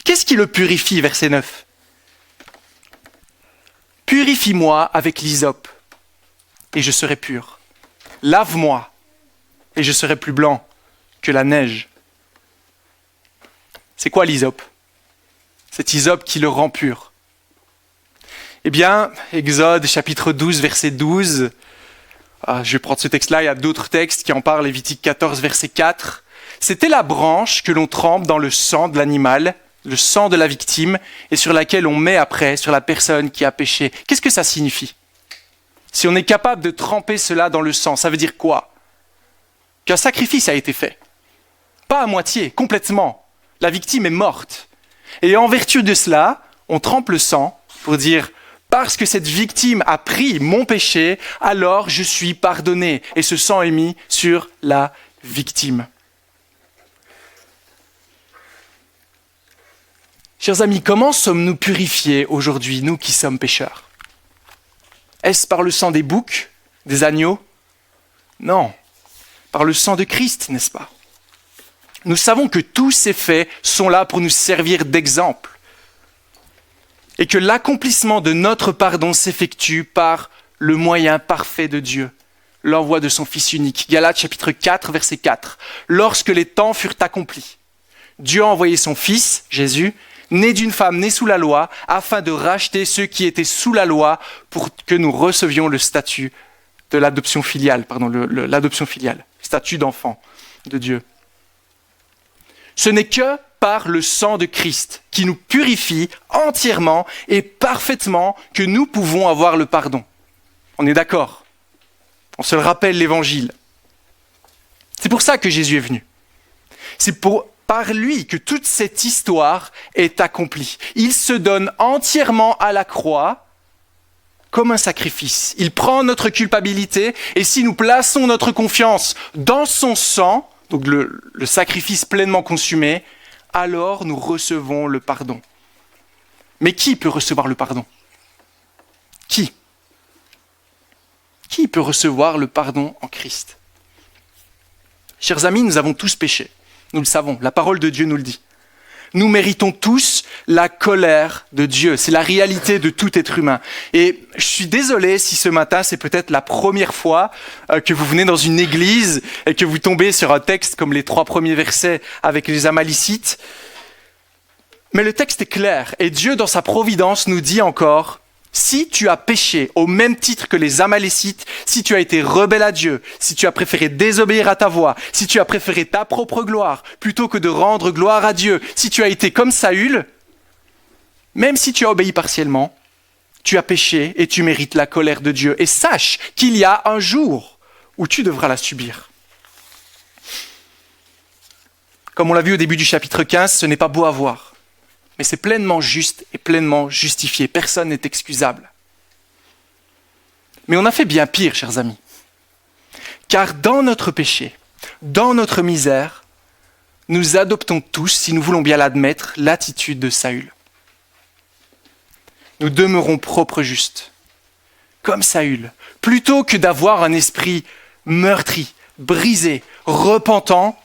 Qu'est-ce qui le purifie, verset 9? Purifie-moi avec l'hysope, et je serai pur. Lave-moi, et je serai plus blanc que la neige. C'est quoi l'hysope? Cet hysope qui le rend pur. Eh bien, Exode chapitre 12, verset 12, je vais prendre ce texte-là, il y a d'autres textes qui en parlent, Lévitique 14, verset 4. C'était la branche que l'on trempe dans le sang de l'animal, le sang de la victime, et sur laquelle on met après, sur la personne qui a péché. Qu'est-ce que ça signifie? Si on est capable de tremper cela dans le sang, ça veut dire quoi? Qu'un sacrifice a été fait. Pas à moitié, complètement. La victime est morte. Et en vertu de cela, on trempe le sang pour dire, parce que cette victime a pris mon péché, alors je suis pardonné. Et ce sang est mis sur la victime. Chers amis, comment sommes-nous purifiés aujourd'hui, nous qui sommes pécheurs? Est-ce par le sang des boucs, des agneaux? Non, par le sang de Christ, n'est-ce pas? Nous savons que tous ces faits sont là pour nous servir d'exemple et que l'accomplissement de notre pardon s'effectue par le moyen parfait de Dieu, l'envoi de son Fils unique. Galates chapitre 4, verset 4. Lorsque les temps furent accomplis, Dieu a envoyé son Fils, Jésus, né d'une femme née sous la loi, afin de racheter ceux qui étaient sous la loi pour que nous recevions le statut de l'adoption filiale, l'adoption filiale, statut d'enfant de Dieu. Ce n'est que par le sang de Christ qui nous purifie entièrement et parfaitement que nous pouvons avoir le pardon. On est d'accord? On se le rappelle l'Évangile. C'est pour ça que Jésus est venu. C'est par lui que toute cette histoire est accomplie. Il se donne entièrement à la croix comme un sacrifice. Il prend notre culpabilité et si nous plaçons notre confiance dans son sang, donc le sacrifice pleinement consumé, alors nous recevons le pardon. Mais qui peut recevoir le pardon? Qui? Qui peut recevoir le pardon en Christ? Chers amis, nous avons tous péché. Nous le savons, la parole de Dieu nous le dit. Nous méritons tous la colère de Dieu. C'est la réalité de tout être humain. Et je suis désolé si ce matin, c'est peut-être la première fois que vous venez dans une église et que vous tombez sur un texte comme les 3 premiers versets avec les Amalicites. Mais le texte est clair et Dieu, dans sa providence, nous dit encore: si tu as péché au même titre que les Amalécites, si tu as été rebelle à Dieu, si tu as préféré désobéir à ta voix, si tu as préféré ta propre gloire plutôt que de rendre gloire à Dieu, si tu as été comme Saül, même si tu as obéi partiellement, tu as péché et tu mérites la colère de Dieu. Et sache qu'il y a un jour où tu devras la subir. Comme on l'a vu au début du chapitre 15, ce n'est pas beau à voir. Mais c'est pleinement juste et pleinement justifié. Personne n'est excusable. Mais on a fait bien pire, chers amis. Car dans notre péché, dans notre misère, nous adoptons tous, si nous voulons bien l'admettre, l'attitude de Saül. Nous demeurons propres justes, comme Saül. Plutôt que d'avoir un esprit meurtri, brisé, repentant,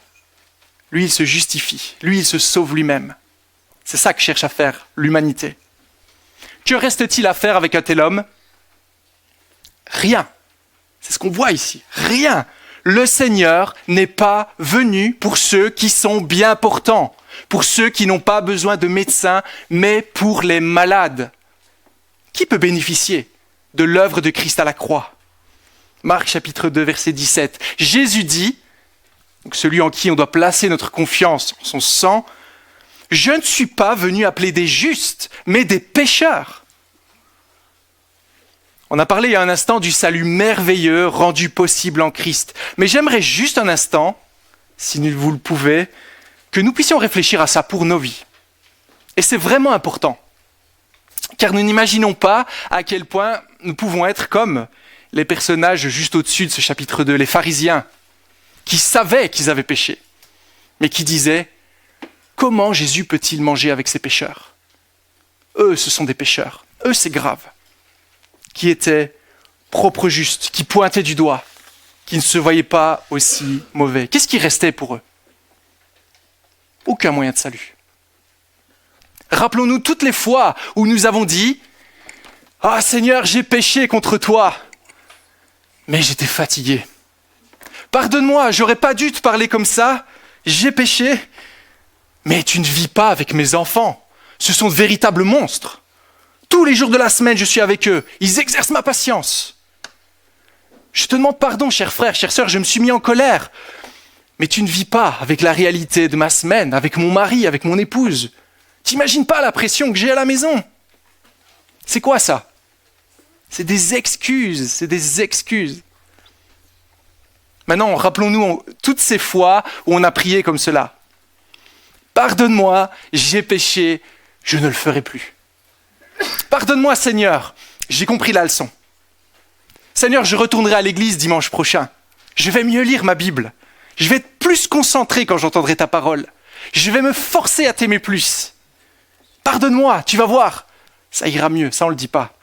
lui, il se justifie, lui, il se sauve lui-même. C'est ça que cherche à faire l'humanité. Que reste-t-il à faire avec un tel homme? Rien. C'est ce qu'on voit ici. Rien. Le Seigneur n'est pas venu pour ceux qui sont bien portants, pour ceux qui n'ont pas besoin de médecins, mais pour les malades. Qui peut bénéficier de l'œuvre de Christ à la croix? Marc chapitre 2, verset 17. Jésus dit, donc celui en qui on doit placer notre confiance, en son sang, « Je ne suis pas venu appeler des justes, mais des pécheurs. » On a parlé il y a un instant du salut merveilleux rendu possible en Christ. Mais j'aimerais juste un instant, si vous le pouvez, que nous puissions réfléchir à ça pour nos vies. Et c'est vraiment important. Car nous n'imaginons pas à quel point nous pouvons être comme les personnages juste au-dessus de ce chapitre 2, les pharisiens, qui savaient qu'ils avaient péché, mais qui disaient « Comment Jésus peut-il manger avec ces pécheurs ?» Eux, ce sont des pécheurs. Eux, c'est grave. Qui étaient propres justes, qui pointaient du doigt, qui ne se voyaient pas aussi mauvais. Qu'est-ce qui restait pour eux? Aucun moyen de salut. Rappelons-nous toutes les fois où nous avons dit « Ah Seigneur, j'ai péché contre toi, mais j'étais fatigué. Pardonne-moi, j'aurais pas dû te parler comme ça, j'ai péché, mais tu ne vis pas avec mes enfants, ce sont de véritables monstres. Tous les jours de la semaine, je suis avec eux. Ils exercent ma patience. Je te demande pardon, cher frère, chère sœur, je me suis mis en colère. Mais tu ne vis pas avec la réalité de ma semaine, avec mon mari, avec mon épouse. T'imagines pas la pression que j'ai à la maison. C'est quoi ça? C'est des excuses, c'est des excuses. Maintenant, rappelons-nous toutes ces fois où on a prié comme cela. Pardonne-moi, j'ai péché, je ne le ferai plus. Pardonne-moi, Seigneur, j'ai compris la leçon. Seigneur, je retournerai à l'église dimanche prochain. Je vais mieux lire ma Bible. Je vais être plus concentré quand j'entendrai ta parole. Je vais me forcer à t'aimer plus. Pardonne-moi, tu vas voir. Ça ira mieux, ça on ne le dit pas.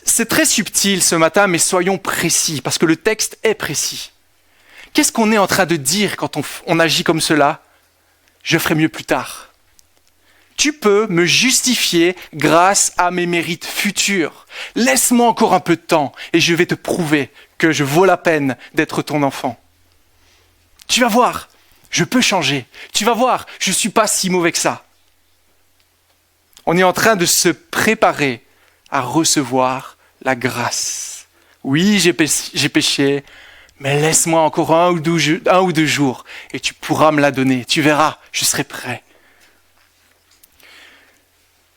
C'est très subtil ce matin, mais soyons précis, parce que le texte est précis. Qu'est-ce qu'on est en train de dire quand on agit comme cela? Je ferai mieux plus tard. Tu peux me justifier grâce à mes mérites futurs. Laisse-moi encore un peu de temps et je vais te prouver que je vaux la peine d'être ton enfant. Tu vas voir, je peux changer. Tu vas voir, je ne suis pas si mauvais que ça. On est en train de se préparer à recevoir la grâce. Oui, j'ai péché, mais laisse-moi encore un ou deux jours et tu pourras me la donner. Tu verras, je serai prêt.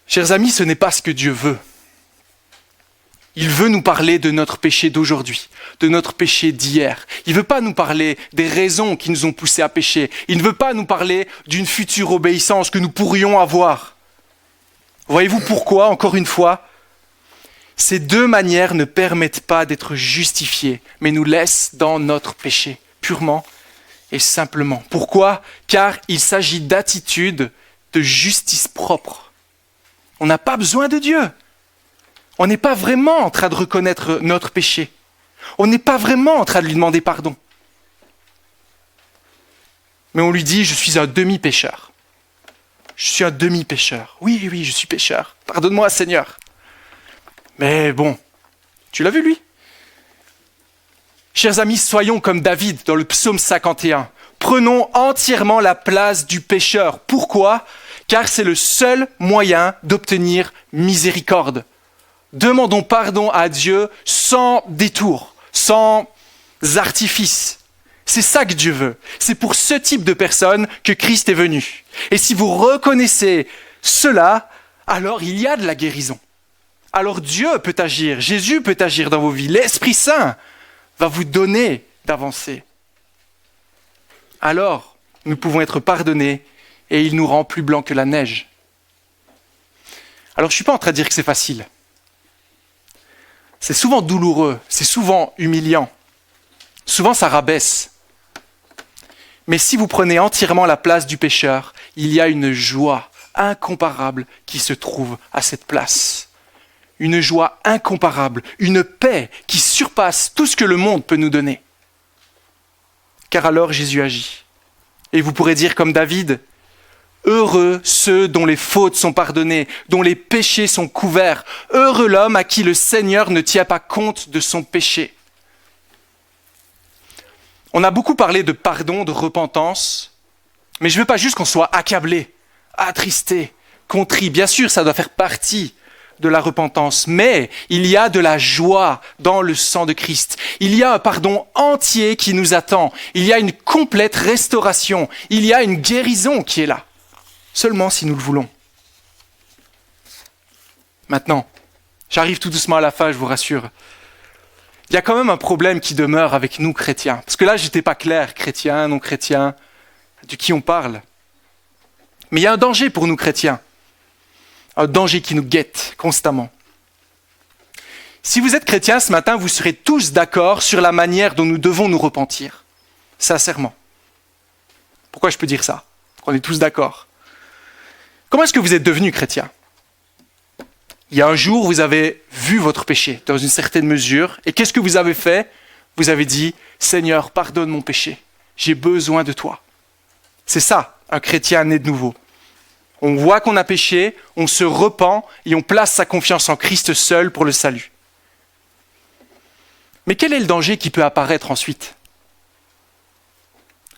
Chers amis, ce n'est pas ce que Dieu veut. Il veut nous parler de notre péché d'aujourd'hui, de notre péché d'hier. Il ne veut pas nous parler des raisons qui nous ont poussés à pécher. Il ne veut pas nous parler d'une future obéissance que nous pourrions avoir. Voyez-vous pourquoi, encore une fois, ces deux manières ne permettent pas d'être justifiés, mais nous laissent dans notre péché, purement et simplement. Pourquoi? Car il s'agit d'attitudes de justice propre. On n'a pas besoin de Dieu. On n'est pas vraiment en train de reconnaître notre péché. On n'est pas vraiment en train de lui demander pardon. Mais on lui dit, je suis un demi-pécheur. Je suis un demi-pécheur. Oui, je suis pécheur. Pardonne-moi, Seigneur. Mais bon, tu l'as vu, lui? Chers amis, soyons comme David dans le psaume 51. Prenons entièrement la place du pécheur. Pourquoi? Car c'est le seul moyen d'obtenir miséricorde. Demandons pardon à Dieu sans détour, sans artifice. C'est ça que Dieu veut. C'est pour ce type de personnes que Christ est venu. Et si vous reconnaissez cela, alors il y a de la guérison. Alors Dieu peut agir, Jésus peut agir dans vos vies. L'Esprit Saint va vous donner d'avancer. Alors, nous pouvons être pardonnés et il nous rend plus blancs que la neige. Alors, je ne suis pas en train de dire que c'est facile. C'est souvent douloureux, c'est souvent humiliant. Souvent, ça rabaisse. Mais si vous prenez entièrement la place du pécheur, il y a une joie incomparable qui se trouve à cette place. Une joie incomparable, une paix qui surpasse tout ce que le monde peut nous donner. Car alors Jésus agit. Et vous pourrez dire comme David, Heureux ceux dont les fautes sont pardonnées, dont les péchés sont couverts. Heureux l'homme à qui le Seigneur ne tient pas compte de son péché. On a beaucoup parlé de pardon, de repentance, mais je ne veux pas juste qu'on soit accablé, attristé, contrit. Bien sûr, ça doit faire partie de la repentance, mais il y a de la joie dans le sang de Christ. Il y a un pardon entier qui nous attend. Il y a une complète restauration. Il y a une guérison qui est là, seulement si nous le voulons. Maintenant, j'arrive tout doucement à la fin, je vous rassure. Il y a quand même un problème qui demeure avec nous chrétiens. Parce que là, j'étais pas clair, chrétien, non chrétien, de qui on parle. Mais il y a un danger pour nous chrétiens. Un danger qui nous guette constamment. Si vous êtes chrétiens ce matin, vous serez tous d'accord sur la manière dont nous devons nous repentir. Sincèrement. Pourquoi je peux dire ça? On est tous d'accord. Comment est-ce que vous êtes devenus chrétiens? Il y a un jour, vous avez vu votre péché dans une certaine mesure. Et qu'est-ce que vous avez fait? Vous avez dit, Seigneur, pardonne mon péché. J'ai besoin de toi. C'est ça, un chrétien né de nouveau. On voit qu'on a péché, on se repent et on place sa confiance en Christ seul pour le salut. Mais quel est le danger qui peut apparaître ensuite?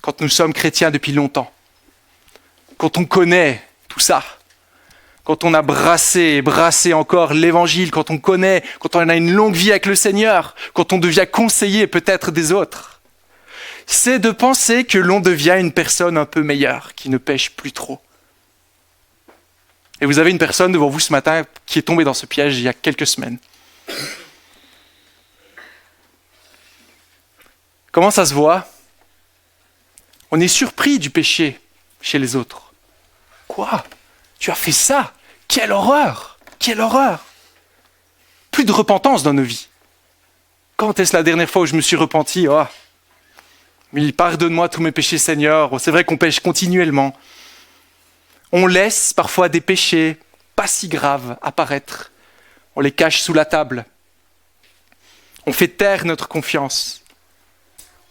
Quand nous sommes chrétiens depuis longtemps, quand on connaît tout ça, quand on a brassé et brassé encore l'évangile, quand on connaît, quand on a une longue vie avec le Seigneur, quand on devient conseiller peut-être des autres, c'est de penser que l'on devient une personne un peu meilleure, qui ne pêche plus trop. Et vous avez une personne devant vous ce matin qui est tombée dans ce piège il y a quelques semaines. Comment ça se voit? On est surpris du péché chez les autres. Quoi? Tu as fait ça? Quelle horreur! Quelle horreur! Plus de repentance dans nos vies. Quand est-ce la dernière fois où je me suis repenti? Oh, mais pardonne-moi tous mes péchés, Seigneur. Oh, c'est vrai qu'on pêche continuellement. On laisse parfois des péchés pas si graves apparaître. On les cache sous la table. On fait taire notre confiance.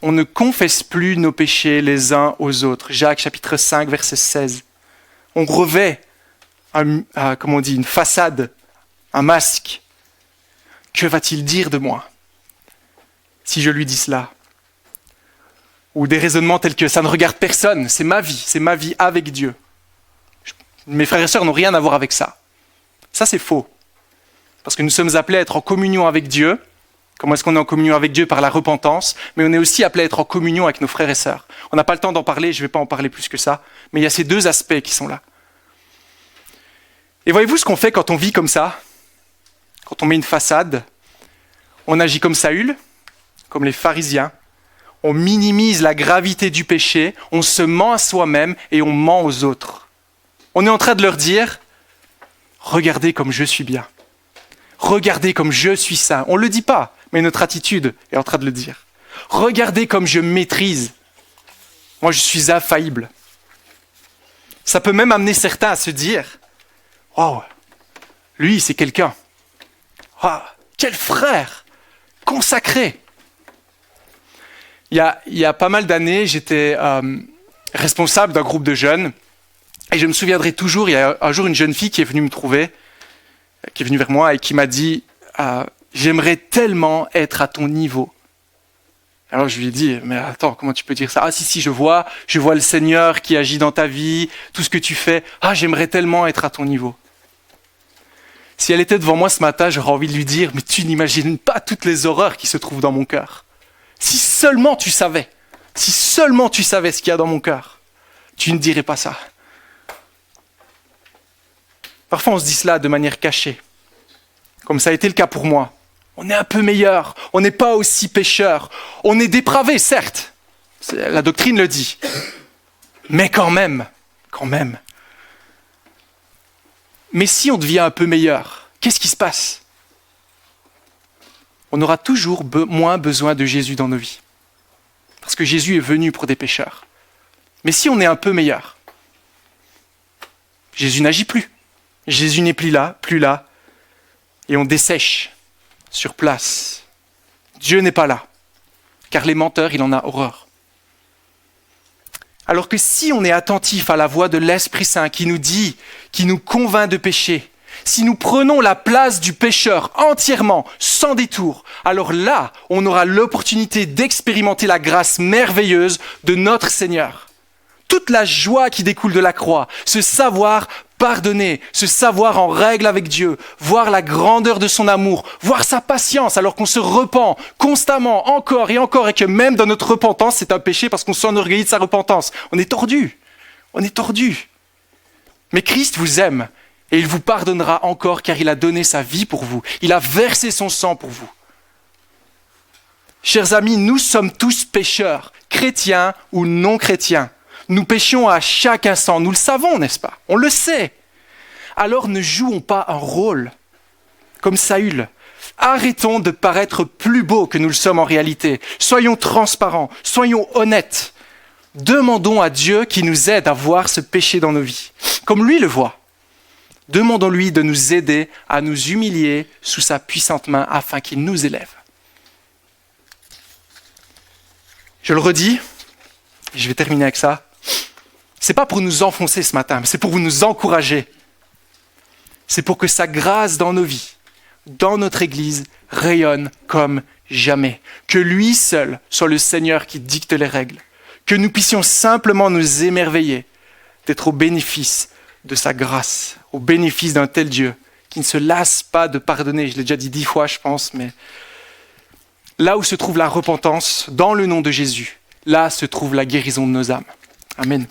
On ne confesse plus nos péchés les uns aux autres. Jacques chapitre 5, verset 16. On revêt une façade, un masque. Que va-t-il dire de moi si je lui dis cela? Ou des raisonnements tels que ça ne regarde personne, c'est ma vie avec Dieu. Mes frères et sœurs n'ont rien à voir avec ça. Ça, c'est faux. Parce que nous sommes appelés à être en communion avec Dieu. Comment est-ce qu'on est en communion avec Dieu? Par la repentance. Mais on est aussi appelés à être en communion avec nos frères et sœurs. On n'a pas le temps d'en parler, je ne vais pas en parler plus que ça. Mais il y a ces deux aspects qui sont là. Et voyez-vous ce qu'on fait quand on vit comme ça? Quand on met une façade, on agit comme Saül, comme les pharisiens. On minimise la gravité du péché, on se ment à soi-même et on ment aux autres. On est en train de leur dire, regardez comme je suis bien. Regardez comme je suis saint. On ne le dit pas, mais notre attitude est en train de le dire. Regardez comme je maîtrise. Moi, je suis infaillible. Ça peut même amener certains à se dire, wow, lui, c'est quelqu'un. Oh, quel frère consacré. Il y a pas mal d'années, j'étais responsable d'un groupe de jeunes. Et je me souviendrai toujours, il y a un jour une jeune fille qui est venue me trouver, qui est venue vers moi et qui m'a dit « J'aimerais tellement être à ton niveau. » Alors je lui ai dit « Mais attends, comment tu peux dire ça? Ah si, je vois le Seigneur qui agit dans ta vie, tout ce que tu fais. Ah, j'aimerais tellement être à ton niveau. » Si elle était devant moi ce matin, j'aurais envie de lui dire « Mais tu n'imagines pas toutes les horreurs qui se trouvent dans mon cœur. Si seulement tu savais ce qu'il y a dans mon cœur, tu ne dirais pas ça. » Parfois, on se dit cela de manière cachée, comme ça a été le cas pour moi. On est un peu meilleur, on n'est pas aussi pécheur, on est dépravé, certes, la doctrine le dit, mais quand même. Mais si on devient un peu meilleur, qu'est-ce qui se passe? On aura toujours moins besoin de Jésus dans nos vies, parce que Jésus est venu pour des pécheurs. Mais si on est un peu meilleur, Jésus n'agit plus. Jésus n'est plus là, et on dessèche sur place. Dieu n'est pas là, car les menteurs, il en a horreur. Alors que si on est attentif à la voix de l'Esprit Saint qui nous dit, qui nous convainc de péché, si nous prenons la place du pécheur entièrement, sans détour, alors là, on aura l'opportunité d'expérimenter la grâce merveilleuse de notre Seigneur. Toute la joie qui découle de la croix, ce savoir pardonner, se savoir en règle avec Dieu, voir la grandeur de son amour, voir sa patience alors qu'on se repent constamment, encore et encore, et que même dans notre repentance, c'est un péché parce qu'on s'enorgueillit de sa repentance. On est tordu. Mais Christ vous aime et il vous pardonnera encore car il a donné sa vie pour vous. Il a versé son sang pour vous. Chers amis, nous sommes tous pécheurs, chrétiens ou non chrétiens. Nous péchons à chaque instant, nous le savons, n'est-ce pas? On le sait. Alors ne jouons pas un rôle comme Saül. Arrêtons de paraître plus beaux que nous le sommes en réalité. Soyons transparents, soyons honnêtes. Demandons à Dieu qui nous aide à voir ce péché dans nos vies, comme lui le voit. Demandons-lui de nous aider à nous humilier sous sa puissante main afin qu'il nous élève. Je le redis, et je vais terminer avec ça. C'est pas pour nous enfoncer ce matin, mais c'est pour nous encourager. C'est pour que sa grâce dans nos vies, dans notre Église, rayonne comme jamais. Que lui seul soit le Seigneur qui dicte les règles. Que nous puissions simplement nous émerveiller d'être au bénéfice de sa grâce, au bénéfice d'un tel Dieu qui ne se lasse pas de pardonner. Je l'ai déjà dit 10 fois, je pense, mais là où se trouve la repentance, dans le nom de Jésus, là se trouve la guérison de nos âmes. Amen.